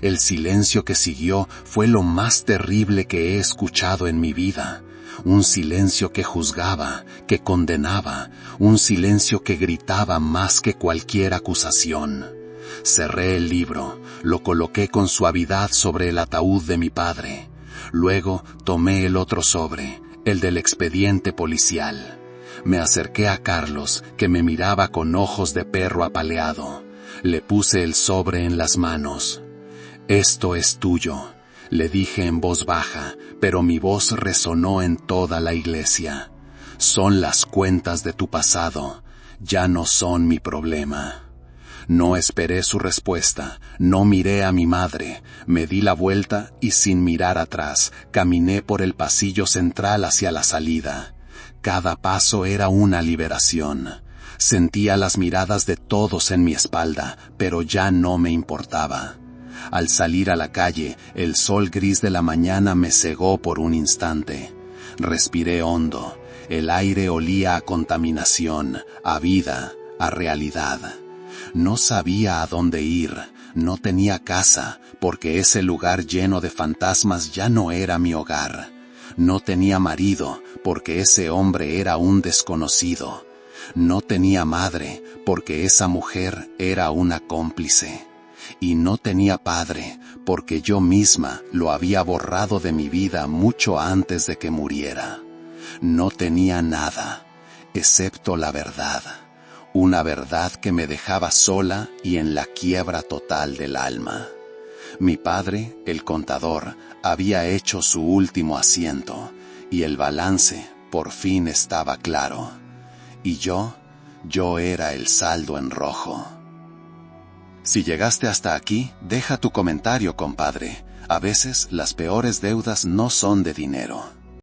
El silencio que siguió fue lo más terrible que he escuchado en mi vida. Un silencio que juzgaba, que condenaba, un silencio que gritaba más que cualquier acusación. Cerré el libro, lo coloqué con suavidad sobre el ataúd de mi padre. Luego tomé el otro sobre, el del expediente policial. Me acerqué a Carlos, que me miraba con ojos de perro apaleado. Le puse el sobre en las manos. «Esto es tuyo», le dije en voz baja, pero mi voz resonó en toda la iglesia. «Son las cuentas de tu pasado, ya no son mi problema». No esperé su respuesta, no miré a mi madre, me di la vuelta y sin mirar atrás, caminé por el pasillo central hacia la salida. Cada paso era una liberación. Sentía las miradas de todos en mi espalda, pero ya no me importaba. Al salir a la calle, el sol gris de la mañana me cegó por un instante. Respiré hondo. El aire olía a contaminación, a vida, a realidad. No sabía a dónde ir, no tenía casa, porque ese lugar lleno de fantasmas ya no era mi hogar. No tenía marido, porque ese hombre era un desconocido. No tenía madre, porque esa mujer era una cómplice. Y no tenía padre, porque yo misma lo había borrado de mi vida mucho antes de que muriera. No tenía nada, excepto la verdad. Una verdad que me dejaba sola y en la quiebra total del alma. Mi padre, el contador, había hecho su último asiento, y el balance por fin estaba claro. Y yo era el saldo en rojo. Si llegaste hasta aquí, deja tu comentario, compadre. A veces las peores deudas no son de dinero.